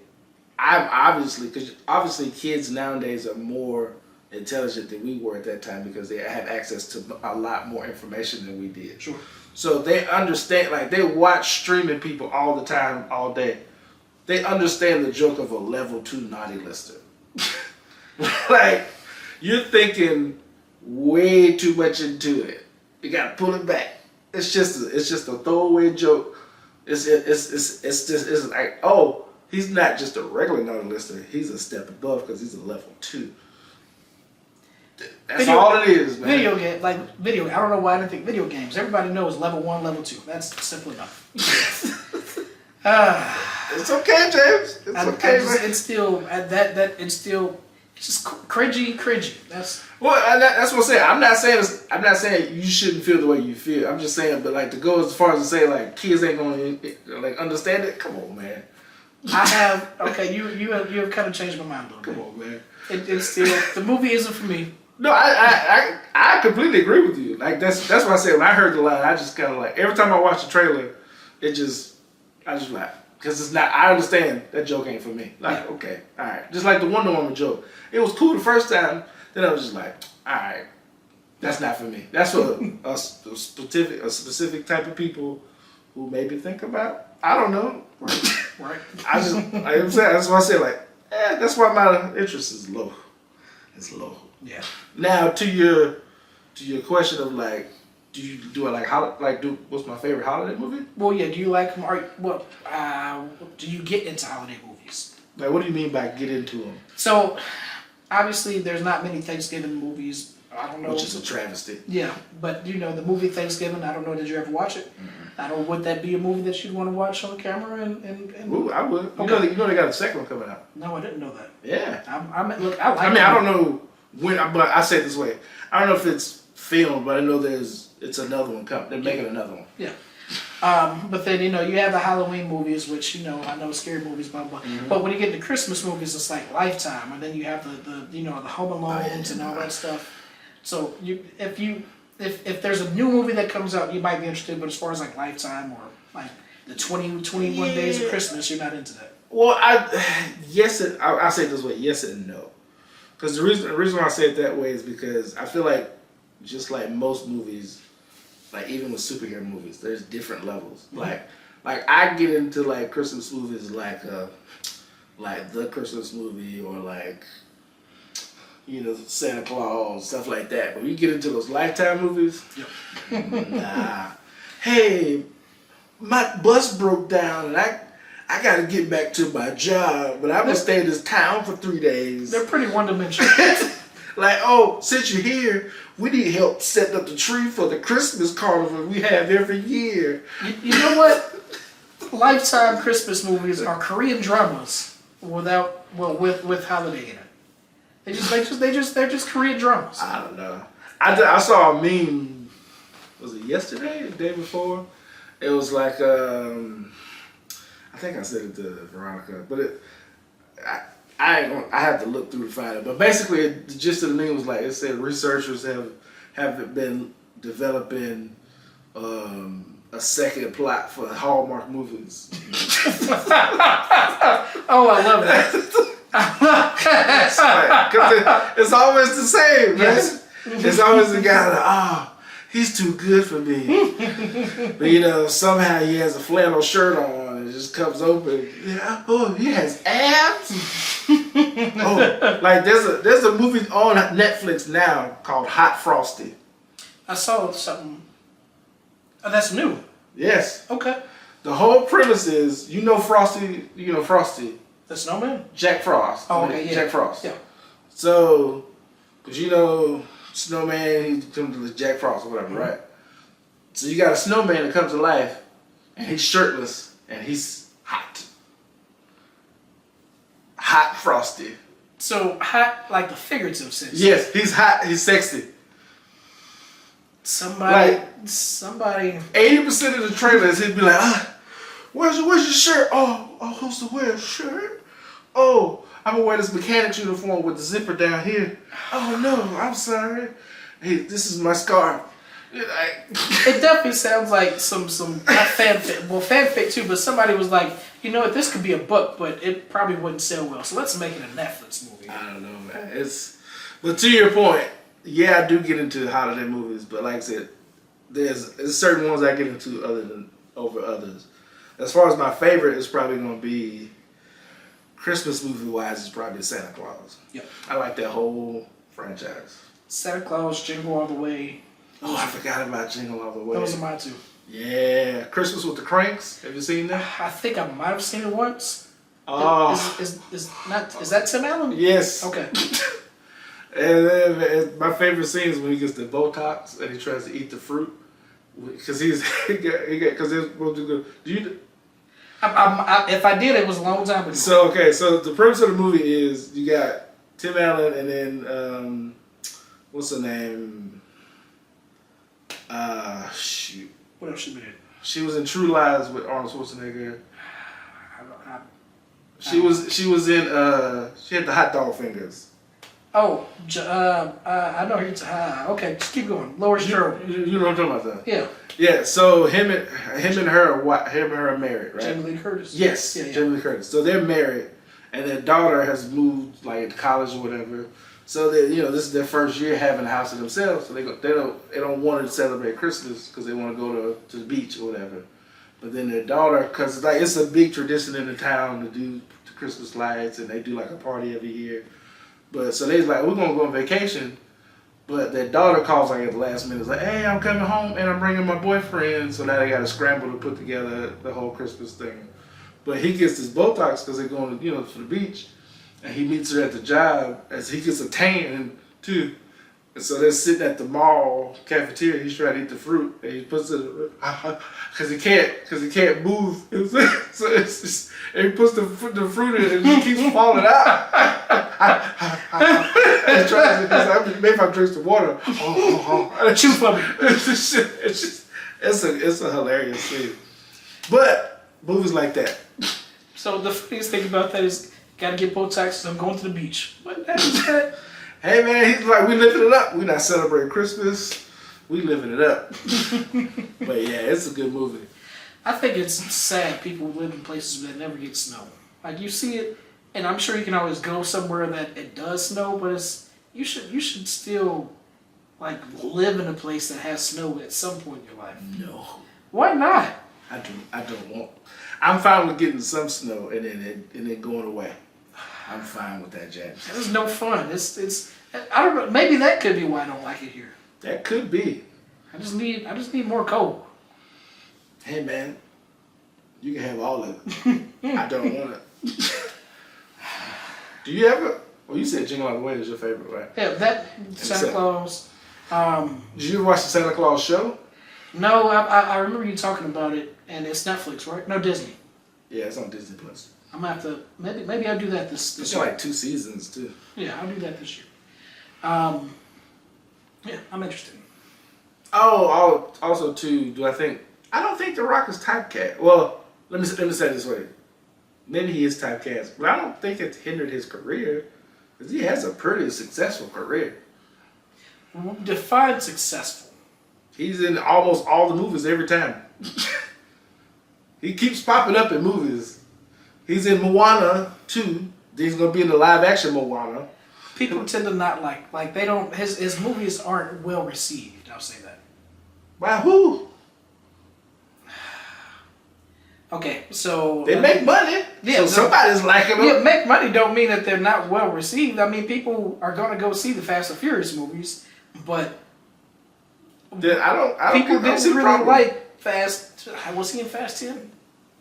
because obviously kids nowadays are more intelligent than we were at that time because they have access to a lot more information than we did. Sure. So they understand, like they watch streaming people all the time, all day. They understand the joke of a level 2 naughty lister. Like, you're thinking way too much into it. You gotta pull it back. It's just a throwaway joke. It's like, oh, he's not just a regular naughty lister. He's a step above because he's a level 2. That's all it is, man. Video game, I don't know why I didn't think video games. Everybody knows level 1, level 2. That's simple enough. It's okay, James. It's It's just cringy. That's that's what I'm saying. I'm not saying you shouldn't feel the way you feel. I'm just saying, but like to go as far as to say like kids ain't gonna like understand it. Come on, man. You have kind of changed my mind a little bit. Come on, man. It's still the movie isn't for me. No, I completely agree with you. Like that's what I said when I heard the line. I just kind of like every time I watch the trailer, I just laugh because it's not. I understand that joke ain't for me. Like okay, all right, just like the Wonder Woman joke. It was cool the first time. Then I was just like, all right, that's not for me. That's for a specific type of people who maybe think about. I don't know. Right. I just like I'm saying. That's why I say like, that's why my interest is low. It's low. Yeah. Now to your question of like, do you do what's my favorite holiday movie? Well, yeah. Do you like do you get into holiday movies? Like, what do you mean by get into them? So, obviously, there's not many Thanksgiving movies. I don't know. Which is a travesty. Yeah, but the movie Thanksgiving. I don't know. Did you ever watch it? Mm-hmm. I don't. Would that be a movie that you'd want to watch on camera? Ooh, I would. Okay. You know they got a second one coming out. No, I didn't know that. Yeah. I mean, I don't know when, but I say it this way. I don't know if it's filmed, but I know it's another one coming. They're making another one. Yeah. But then you have the Halloween movies, which I know scary movies, blah blah. Mm-hmm. But when you get to Christmas movies, it's like Lifetime, and then you have the Home Alones and all that stuff. So if there's a new movie that comes out, you might be interested. But as far as like Lifetime or like the 21 Days of Christmas, you're not into that. Well, I'll say it this way: yes and no. Because the reason why I say it that way is because I feel like just like most movies. Like even with superhero movies, there's different levels. Mm-hmm. Like I get into like Christmas movies like the Christmas movie or like Santa Claus, stuff like that. But when you get into those Lifetime movies, nah. Hey, my bus broke down and I got to get back to my job, but I'm gonna stay in this town for 3 days. They're pretty one-dimensional. Like, oh, since you're here, we need help setting up the tree for the Christmas carnival we have every year. You know what? Lifetime Christmas movies are Korean dramas with holiday in it. They're just Korean dramas. I don't know. I saw a meme was it yesterday, the day before? It was like I think I said it to Veronica, but I had to look through to find it. But basically, the gist of the name was like it said researchers have been developing a second plot for Hallmark movies. Oh, I love that. Because it's always the same, man. Yes. It's always the guy that, he's too good for me. But somehow he has a flannel shirt on and it just comes open. Yeah, he has abs. Like there's a movie on Netflix now called Hot Frosty. I saw something. Oh, that's new. Yes. Okay. The whole premise is, Frosty, Frosty. The snowman? Jack Frost. Oh, okay, yeah. Jack Frost. Yeah. So, because Snowman, he comes to Jack Frost or whatever, right? So you got a snowman that comes to life, and he's shirtless, and he's hot. Hot Frosty. So hot, like the figurative sense. Yes, he's hot, he's sexy. Somebody. 80% of the trailers, he'd be like, where's your shirt? Oh, I'm supposed to wear a shirt? Oh, I'm gonna wear this mechanic's uniform with the zipper down here. Oh no, I'm sorry. Hey, this is my scarf. It definitely sounds like some not fanfic. Well, fanfic too, but somebody was like, this could be a book, but it probably wouldn't sell well. So let's make it a Netflix movie. I don't know, man. But to your point, yeah, I do get into holiday movies, but like I said, there's certain ones I get into over others. As far as my favorite, it's probably gonna be Christmas movie wise. It's probably Santa Claus. Yep. I like that whole franchise. Santa Claus, Jingle All the Way. Oh, I forgot about Jingle All the Way. Those are mine too. Yeah, Christmas with the Cranks. Have you seen that? I think I might have seen it once. Oh, Is that Tim Allen? yes. Okay. And then my favorite scene is when he gets the Botox and he tries to eat the fruit because because they're supposed to go. Do you? If I did, it was a long time ago. So the premise of the movie is you got Tim Allen and then what's her name? Shoot. What else she been in? She was in True Lies with Arnold Schwarzenegger. She was in she had the hot dog fingers. Oh, I know he's okay. Just keep going. Lower Strode. You know what I'm talking about? Yeah. Yeah. So him and her are married, right? Jamie Lee Curtis. Yes. Yeah. Jamie Lee Curtis. So they're married, and their daughter has moved like to college or whatever. So that this is their first year having a house to themselves. So they don't want to celebrate Christmas because they want to go to the beach or whatever. But then their daughter, because it's a big tradition in the town to do the Christmas lights, and they do like a party every year. But so they's like, we're gonna go on vacation. But their daughter calls like at the last minute, like, hey, I'm coming home and I'm bringing my boyfriend. So now they got to scramble to put together the whole Christmas thing. But he gets his Botox because they're going to the beach, and he meets her at the job as he gets a tan too. And so they're sitting at the mall cafeteria. He's trying to eat the fruit, and he puts it because he can't move. So it's just, and he puts the fruit in, and it keeps falling out. He's trying to, maybe if I drink some water, Chew for me. It's a hilarious scene. But movies like that. So the funniest thing about that is, gotta get Botox. I'm going to the beach. What is that? Hey man, he's like, we living it up. We not celebrating Christmas. We living it up. But yeah, it's a good movie. I think it's sad people live in places that never get snow. Like you see it, and I'm sure you can always go somewhere that it does snow, but you should still like live in a place that has snow at some point in your life. No. Why not? I don't want. I'm fine with getting some snow and then going away. I'm fine with that, Jack. It's no fun. It's I don't know. Maybe that could be why I don't like it here. That could be. I just need more cold. Hey man, you can have all of it. I don't want it. Do you ever? Well, you said Jingle All the Way is your favorite, right? Yeah, that Santa Claus. Did you ever watch the Santa Claus show? No, I remember you talking about it, and it's Netflix, right? No, Disney. Yeah, it's on Disney Plus. I'm gonna have to maybe I'll do that this It's year. like 2 seasons too. Yeah, I'll do that this year. Yeah, I'm interested. Also too, I don't think The Rock is typecast. Well, let me say it this way. Maybe he is typecast, but I don't think it's hindered his career because he has a pretty successful career. Define successful. He's in almost all the movies every time. He keeps popping up in movies. He's in Moana 2. He's gonna be in the live action Moana. People tend to not like they don't his movies aren't well received. I'll say that. By who? Okay, so they make money. Yeah, so somebody's liking them. Yeah, make money don't mean that they're not well received. I mean, people are gonna go see the Fast and Furious movies, but then I don't people didn't really like Fast. Was he in Fast 10?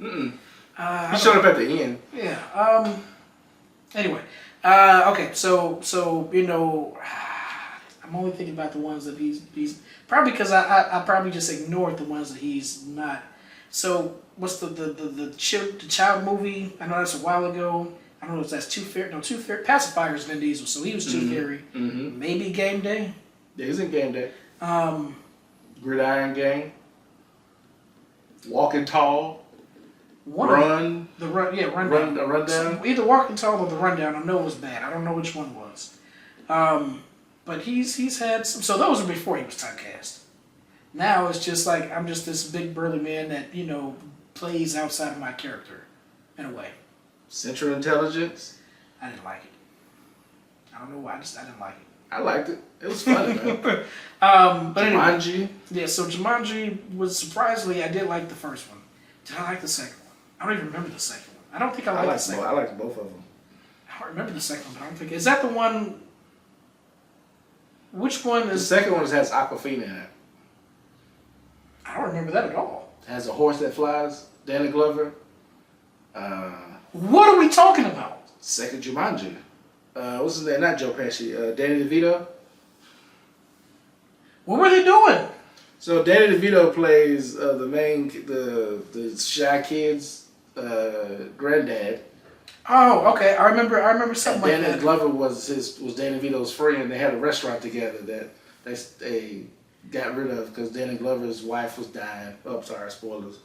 He showed up at the end. Yeah. Anyway. Okay. So you know, I'm only thinking about the ones that he's probably because I probably just ignored the ones that he's not. So what's the child movie? I know that's a while ago. I don't know if that's Tooth Fairy. No, Tooth Fairy. Pacifier's Vin Diesel. So he was Tooth Fairy. Mm-hmm. Maybe Game Day. Yeah, he's in Game Day. Gridiron Gang. Walking Tall. Run. The run. Yeah, Rundown. Rundown. So either Walking Tall or the Rundown. I know it was bad. I don't know which one was. But he's had some. So those are before he was typecast. Now it's just like I'm just this big burly man that plays outside of my character, in a way. Central Intelligence. I didn't like it. I don't know why. I didn't like it. I liked it. It was funny, man. But Jumanji. Anyway, yeah. So Jumanji was surprisingly I did like the first one. Did I like the second one? I don't even remember the second one. I don't think I liked the second one. I liked both of them. I don't remember the second one. But I don't think is that the one. Which one is the second one? Has Aquafina in it. I don't remember that at all. It has a horse that flies. Danny Glover. What are we talking about? Second Jumanji. What's his name? Not Joe Pesci. Danny DeVito. What were they doing? So Danny DeVito plays the shy kid's granddad. Oh, okay. I remember something like that. Danny Glover was Danny DeVito's friend. They had a restaurant together that they got rid of because Danny Glover's wife was dying. Oh, sorry, spoilers.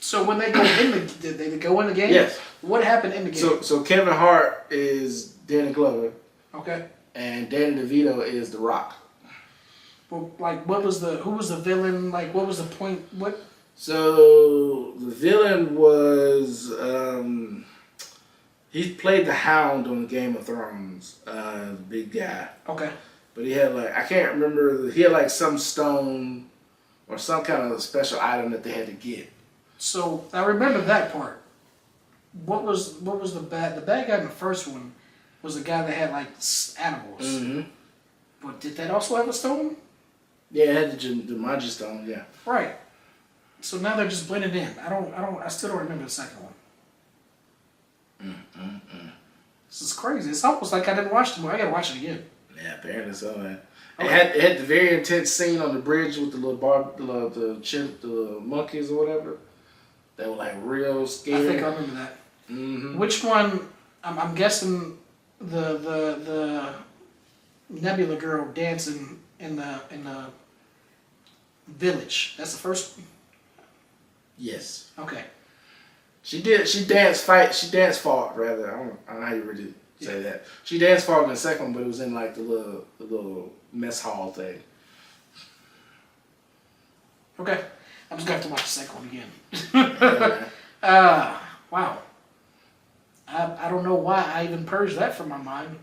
So when they go did they go in the game? Yes. What happened in the game? So Kevin Hart is Danny Glover. Okay. And Danny DeVito is The Rock. Well, like, who was the villain? Like, what was the point? What? So the villain was he played the Hound on Game of Thrones. The big guy. Okay. But he had I can't remember. He had some stone or some kind of special item that they had to get. So I remember that part. What was the bad guy in the first one? Was the guy that had animals. Mm-hmm. But did that also have a stone? Yeah, it had the Jumanji stone. Yeah. Right. So now they're just blended in. I still don't remember the second one. This is crazy. It's almost like I didn't watch the movie. I gotta watch it again. Yeah, apparently so, man. Okay. It had the very intense scene on the bridge with the the monkeys or whatever. They were real scary. I think I remember that. Mm-hmm. Which one? I'm guessing the Nebula girl dancing in the village. That's the first one? Yes. Okay. She fought rather. I don't know how you really say that. She dance fought in the second one, but it was in the little mess hall thing. Okay. I'm just gonna have to watch the second one again. Wow. I don't know why I even purged that from my mind.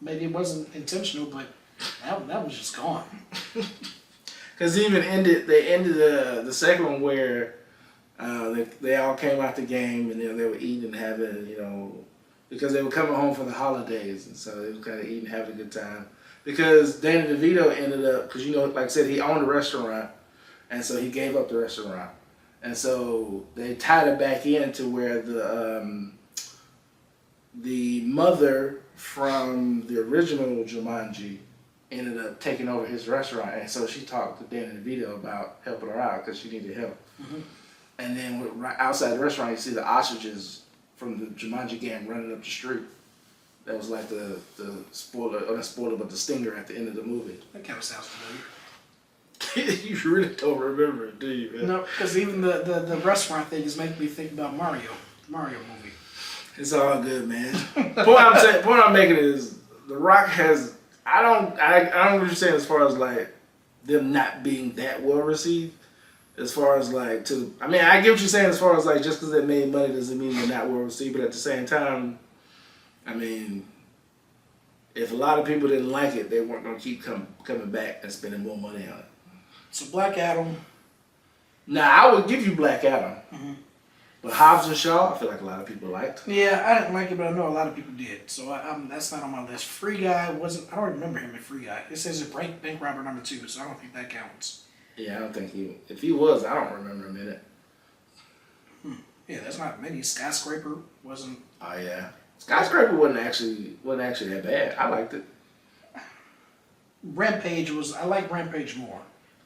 Maybe it wasn't intentional, but that was just gone. Because they ended the second one where they all came out the game and then they were eating and having, because they were coming home for the holidays, and so they were kind of eating, having a good time. Because Danny DeVito ended up, because like I said, he owned a restaurant, and so he gave up the restaurant, and so they tied it back into where the mother from the original Jumanji ended up taking over his restaurant, and so she talked to Danny DeVito about helping her out because she needed help. Mm-hmm. And then right outside the restaurant, you see the ostriches from the Jumanji game running up the street. That was the spoiler, or not spoiler, but the stinger at the end of the movie. That kind of sounds familiar. You really don't remember it, do you, man? No, because even the restaurant thing is making me think about Mario. The Mario movie. It's all good, man. Point I'm making is The Rock has. I don't know what you're saying as far as like them not being that well received. As far as like I mean, I get what you're saying as far as like just because they made money doesn't mean they're not well received. But at the same time, I mean, if a lot of people didn't like it, they weren't gonna keep coming back and spending more money on it. So Black Adam. Now I would give you Black Adam, Mm-hmm. but Hobbs and Shaw, I feel like a lot of people liked. Yeah, I didn't like it, but I know a lot of people did. So that's not on my list. Free Guy wasn't. I don't remember him in Free Guy. It says a bank robber number 2, so I don't think that counts. Yeah, I don't think if he was, I don't remember him in it. Yeah, that's not many. Skyscraper wasn't. Oh yeah, Skyscraper wasn't actually that bad. I liked it. Rampage was. I like Rampage more,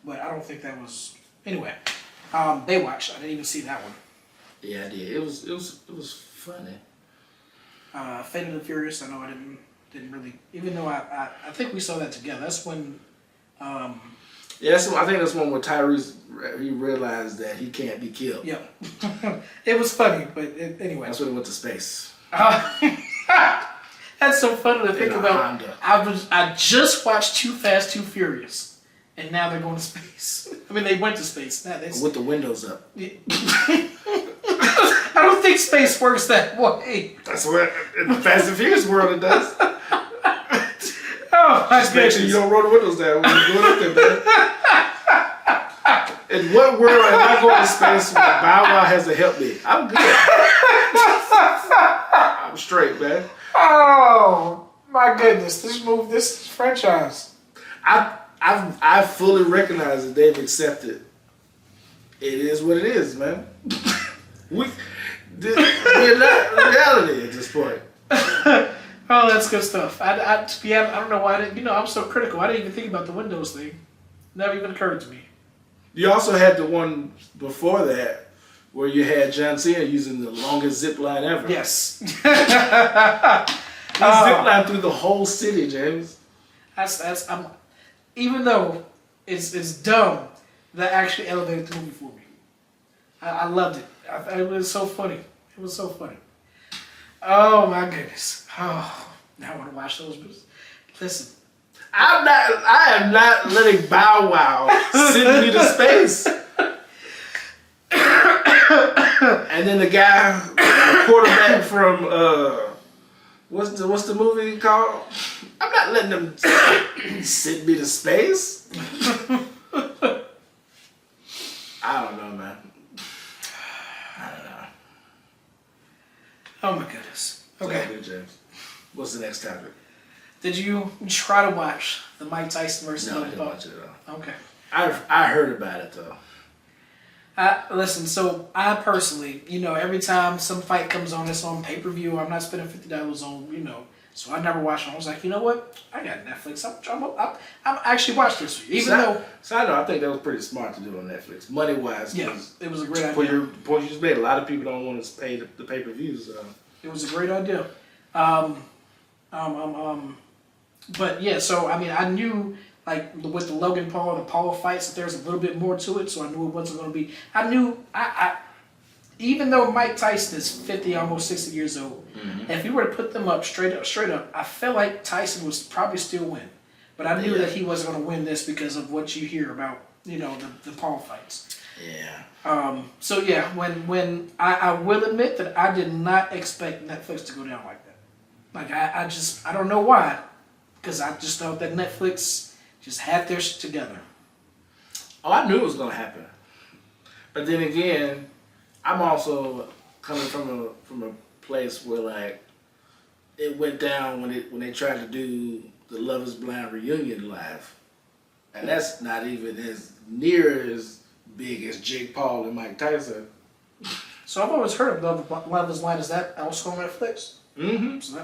but I don't think that was. Anyway, Baywatch. I didn't even see that one. Yeah, I did. It was funny. Fate of the Furious. I know I didn't really. Even though I think we saw that together. That's when. Yeah, I think that's one where Tyrese he realized that he can't be killed. Yeah, it was funny, but anyway. That's when he went to space. That's so funny to think In a about. Honda. I just watched Too Fast, Too Furious, and now they're going to space. I mean, they went to space. Now With the windows up. I don't think space works that way. That's what in the Fast and Furious world it does. Oh my Just make sure you don't roll the windows down when you're going up there, man. In what world am I going to space when Bow Wow has to help me? I'm good. I'm straight, man. Oh my goodness! This franchise. I fully recognize that they've accepted. It is what it is, man. We're not reality at this point. Oh, that's good stuff. I don't know why I didn't. I'm so critical. I didn't even think about the Windows thing. Never even occurred to me. You also had the one before that where you had John Cena using the longest zip line ever. Yes. He zip line through the whole city, James. Even though it's dumb, that actually elevated the movie for me. I loved it. It was so funny. It was so funny. Oh my goodness. Oh, now I want to watch those movies. Listen. I am not letting Bow Wow send me to space. And then the guy, the quarterback from what's the movie called? I'm not letting them send me to space. I don't know, man. I don't know. Oh my goodness. Okay. Good, James. What's the next topic? Did you try to watch the Mike Tyson versus No, I Logan didn't Paul? watch it at all. Okay. I heard about it though. Listen, so I personally, every time some fight comes on, it's on pay-per-view. I'm not spending $50 on, so I never watched it. I was like, you know what? I got Netflix. I'm actually watched this. I think that was pretty smart to do on Netflix, money wise. Yeah, it was a great idea. Your point you just made, a lot of people don't want to pay the pay-per-views. It was a great idea. But yeah, so I mean, I knew like with the Logan Paul and the Paul fights that there's a little bit more to it, so I knew it wasn't going to be. I even though Mike Tyson is 50, almost 60 years old, if you were to put them up straight up, I felt like Tyson would probably still win. But I knew that he wasn't going to win this because of what you hear about, the Paul fights. Yeah. So yeah, when I will admit that I did not expect Netflix to go down like that. Like I don't know why, because I just thought that Netflix just had their shit together. Oh, I knew it was gonna happen, but then again, I'm also coming from a place where like it went down when they tried to do the Love Is Blind reunion live, and that's not even as near as big as Jake Paul and Mike Tyson. So I've always heard of Love Is Blind. Is that also on Netflix? Mm-hmm. So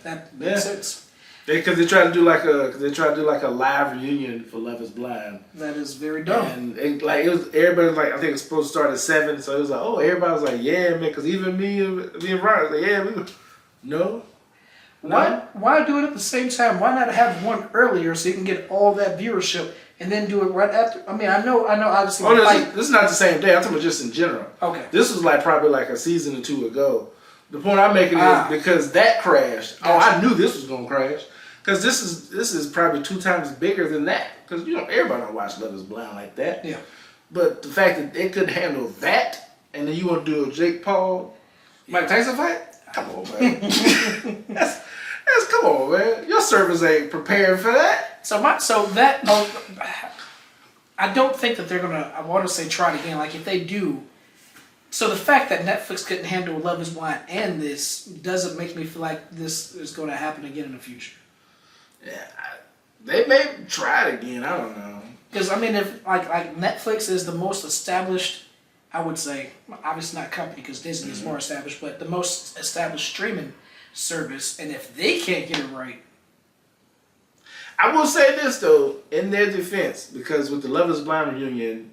that makes sense. Because they tried to do like a live reunion for Love Is Blind. That is very dumb. And everybody was like, I think it's supposed to start at 7, so it was like, oh, everybody was like, yeah, man, because even me and Ryan was like, yeah, no. Why do it at the same time? Why not have one earlier so you can get all that viewership and then do it right after. I mean, I know, obviously. Oh, the fight, this is not the same day. I'm talking about just in general. okay. This was like probably like a season or two ago. The point I'm making is because that crashed. Oh, I knew this was gonna crash because this is probably 2 times bigger than that. Because everybody don't watch Love Is Blind like that. Yeah. But the fact that they couldn't handle that, and then you want to do a Jake Paul, Mike Tyson fight? Come on, man. that's come on, man. Your servers ain't prepared for that. I don't think that they're gonna. I want to say try it again. Like if they do. So the fact that Netflix couldn't handle Love Is Blind and this doesn't make me feel like this is going to happen again in the future. Yeah, they may try it again. I don't know. Because I mean, if like Netflix is the most established, I would say, obviously not company because Disney is more established, but the most established streaming service, and if they can't get it right. I will say this though, in their defense, because with the Love Is Blind reunion,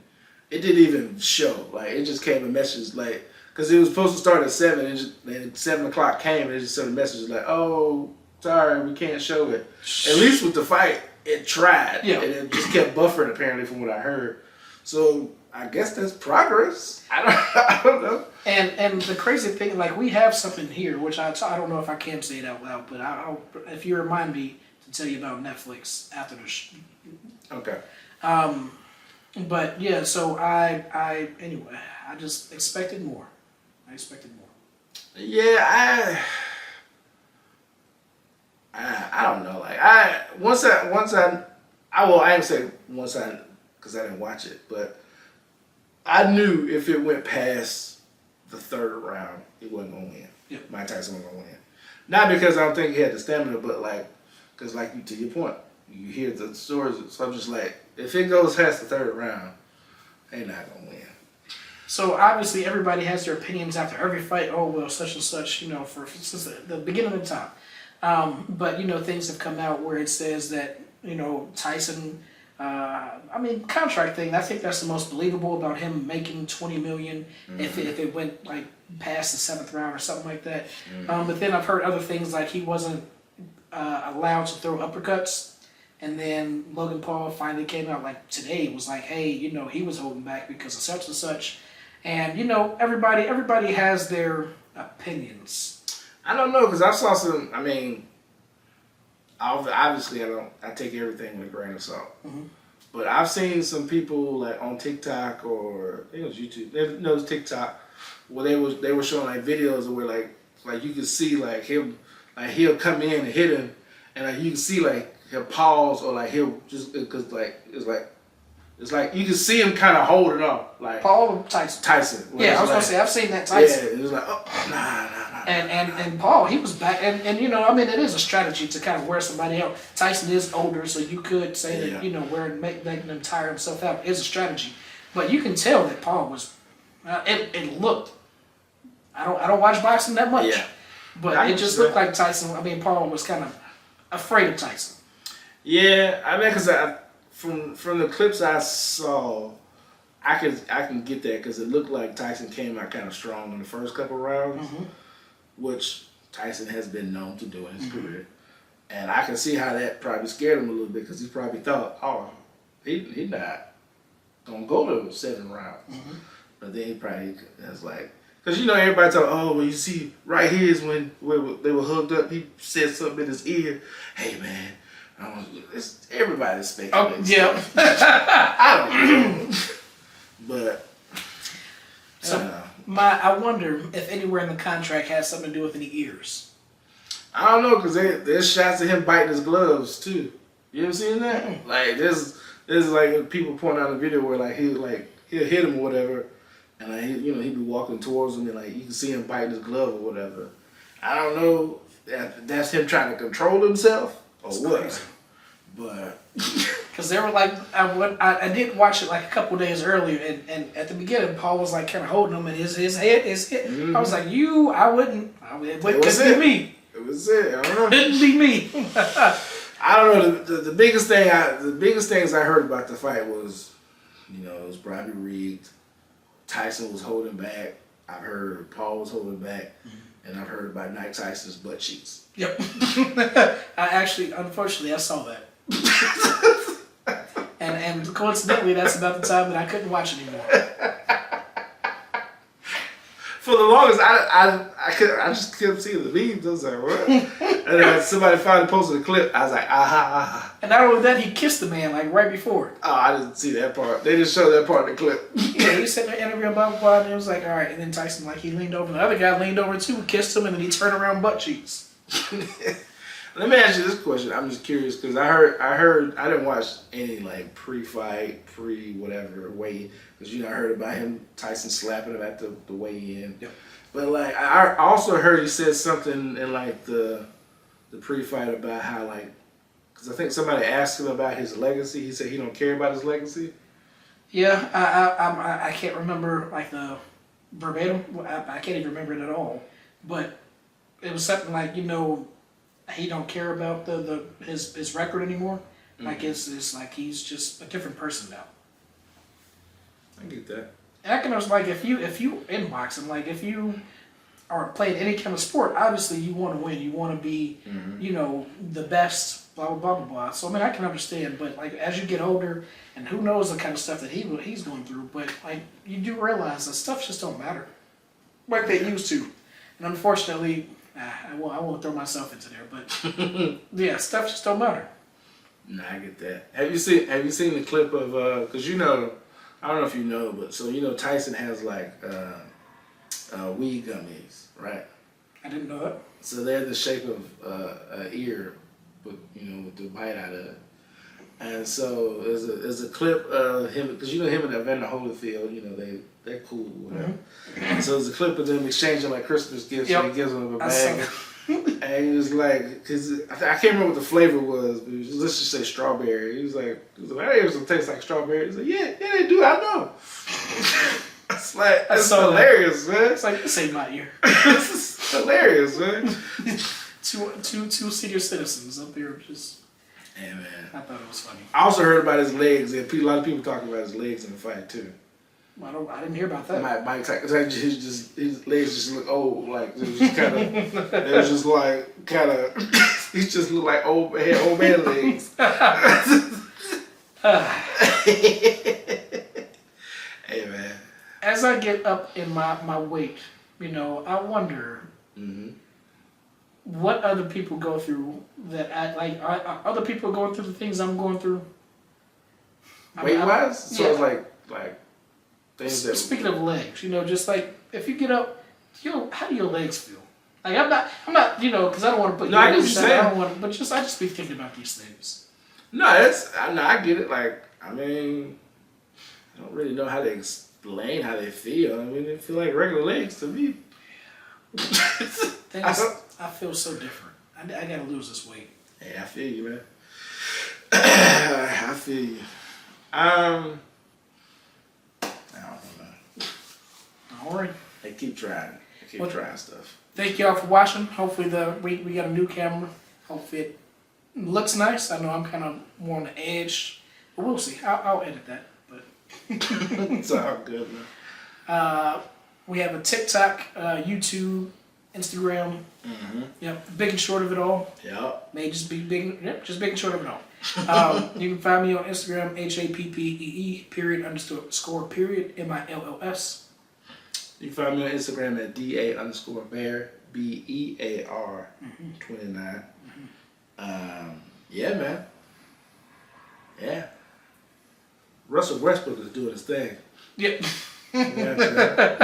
it didn't even show. Like it just came a message like, because it was supposed to start at 7, and 7 o'clock came, and it just sent a message like, "Oh, sorry, we can't show it." At least with the fight, it tried, and it just kept buffering apparently from what I heard. So I guess that's progress. I don't know. And the crazy thing, like we have something here, which I don't know if I can say it out loud, but I'll if you remind me to tell you about Netflix after the. Okay. But yeah, so I anyway, I just expected more. I expected more. Yeah, I don't know. Like I ain't say once I because I didn't watch it, but I knew if it went past the 3rd round, he wasn't gonna win. Yeah. Mike Tyson wasn't gonna win. Not because I don't think he had the stamina, but like, because like to your point, you hear the stories. So I'm just like, if it goes past the 3rd round, they're not gonna win. So obviously everybody has their opinions after every fight. Oh well, such and such, since the beginning of the time. But things have come out where it says that Tyson. Contract thing. I think that's the most believable about him making $20 million if it went like past the 7th round or something like that. But then I've heard other things like he wasn't allowed to throw uppercuts. And then Logan Paul finally came out like today was like, hey, he was holding back because of such and such. And everybody has their opinions. I don't know because I saw some. I mean, obviously I take everything with a grain of salt. But I've seen some people like on TikTok or I think it was YouTube. It was TikTok where they were showing like videos where like you could see like him like he'll come in and hit him and like you can see like he'll pause or like he'll just because like it's like you can see him kind of holding off like Paul or Tyson. Tyson. Yeah, I was gonna say I've seen that Tyson. Yeah, it was like nah. And Paul, he was back, and it is a strategy to kind of wear somebody out. Tyson is older, so you could say that making him tire himself out is a strategy, but you can tell that Paul was. It looked. I don't watch boxing that much, but it just looked like Tyson. Paul was kind of afraid of Tyson. Yeah, because from the clips I saw, I can get that because it looked like Tyson came out kind of strong in the first couple rounds. Which Tyson has been known to do in his career. And I can see how that probably scared him a little bit because he probably thought, oh, he not going to go to the 7th round. But then he probably was like, because everybody thought, oh, well, you see, right here is when they were hooked up. He said something in his ear. Hey, man, everybody's speculating. Oh, yeah. I don't know. But, I wonder if anywhere in the contract has something to do with any ears. I don't know because there's shots of him biting his gloves too. You ever seen that? Like there's like people point out a video where like he'll hit him or whatever, and like he'd be walking towards him and like you can see him biting his glove or whatever. I don't know if that's him trying to control himself or what. Crazy. But because they were like, I did watch it like a couple days earlier, and at the beginning, Paul was like kind of holding him, and his head is hit. I was like, it couldn't be me. It was it. I don't know. Couldn't be me. I don't know. The biggest things I heard about the fight was, it was probably rigged. Tyson was holding back. I've heard Paul was holding back, and I've heard about Mike Tyson's butt cheeks. Yep. Unfortunately, I saw that. and And coincidentally, that's about the time that I couldn't watch anymore. For the longest, I just kept seeing the memes. I was like, what? And then somebody finally posted a clip. I was like, aha. And not only that, he kissed the man like right before. Oh, I didn't see that part. They just showed that part in the clip. Yeah, he said in the interview, blah, blah, blah, and it was like, all right. And then Tyson, like, he leaned over. The other guy leaned over too, kissed him, and then he turned around butt cheeks. Let me ask you this question. I'm just curious because I didn't watch any like pre-fight, pre-whatever weigh, because I heard about him, Tyson slapping him at the weigh-in. Yep. But like I also heard he said something in like the pre-fight about how like, because I think somebody asked him about his legacy. He said he don't care about his legacy. Yeah, I can't remember like the verbatim. I can't even remember it at all. But it was something like, he don't care about his record anymore. Mm-hmm. Like it's like he's just a different person now. I get that. And I can understand, like, if you in boxing, like if you are playing any kind of sport, obviously you want to win. You want to be, the best. Blah blah blah blah blah. So I mean, I can understand, but like as you get older, and who knows the kind of stuff that he's going through, but like you do realize that stuff just don't matter like they used to, and unfortunately. I won't throw myself into there, but yeah, stuff just don't matter. Nah, I get that. Have you seen the clip of because I don't know if you know, but Tyson has like weed gummies, right? I didn't know that. So they're the shape of an ear, but with the bite out of it. And so there's a clip of him because him and Evander Holyfield, they're cool, whatever. Mm-hmm. So there's a clip of them exchanging like Christmas gifts. Yep. And he gives them a bag, and he was like, because I can't remember what the flavor was, but let's just say strawberry. He was like, I hear some taste like strawberry. He's like, yeah, they do. I know. It's hilarious, man. It's like, this ain't my ear. It's hilarious, man. two senior citizens up there just. Yeah, man. I thought it was funny. I also heard about his legs. A lot of people talking about his legs in the fight too. Well, I didn't hear about that. Mike his legs just look old. Like it was just kind of. It was just like kind of. He just looked like old man legs. Hey man. As I get up in my weight, I wonder. Mm-hmm. What other people go through that are other people going through the things I'm going through? Weight wise? So it's like things that. Speaking of legs, just like if you get up, how do your legs feel? Like I'm not, because I don't want to put. No, I get what you're saying. I don't want, but I just be thinking about these things. No, I get it. Like I mean, I don't really know how to explain how they feel. I mean, they feel like regular legs to me. I feel so different. I gotta lose this weight. Hey, I feel you, man. I feel you. I don't know. All right. They keep trying. Trying stuff. Thank y'all for watching. Hopefully we got a new camera. Hopefully it looks nice. I know I'm kind of more on the edge, but we'll see. I'll edit that. But it's all good, man. We have a TikTok, YouTube, Instagram. Mm-hmm. Yep, big and short of it all. Yep. May just be big. Yep, just big and short of it all. You can find me on Instagram, HAPPEE __ MILLS. You can find me on Instagram at DA_bear BEAR 29. Mm-hmm. Yeah, man. Yeah. Russell Westbrook is doing his thing. Yep. Yeah,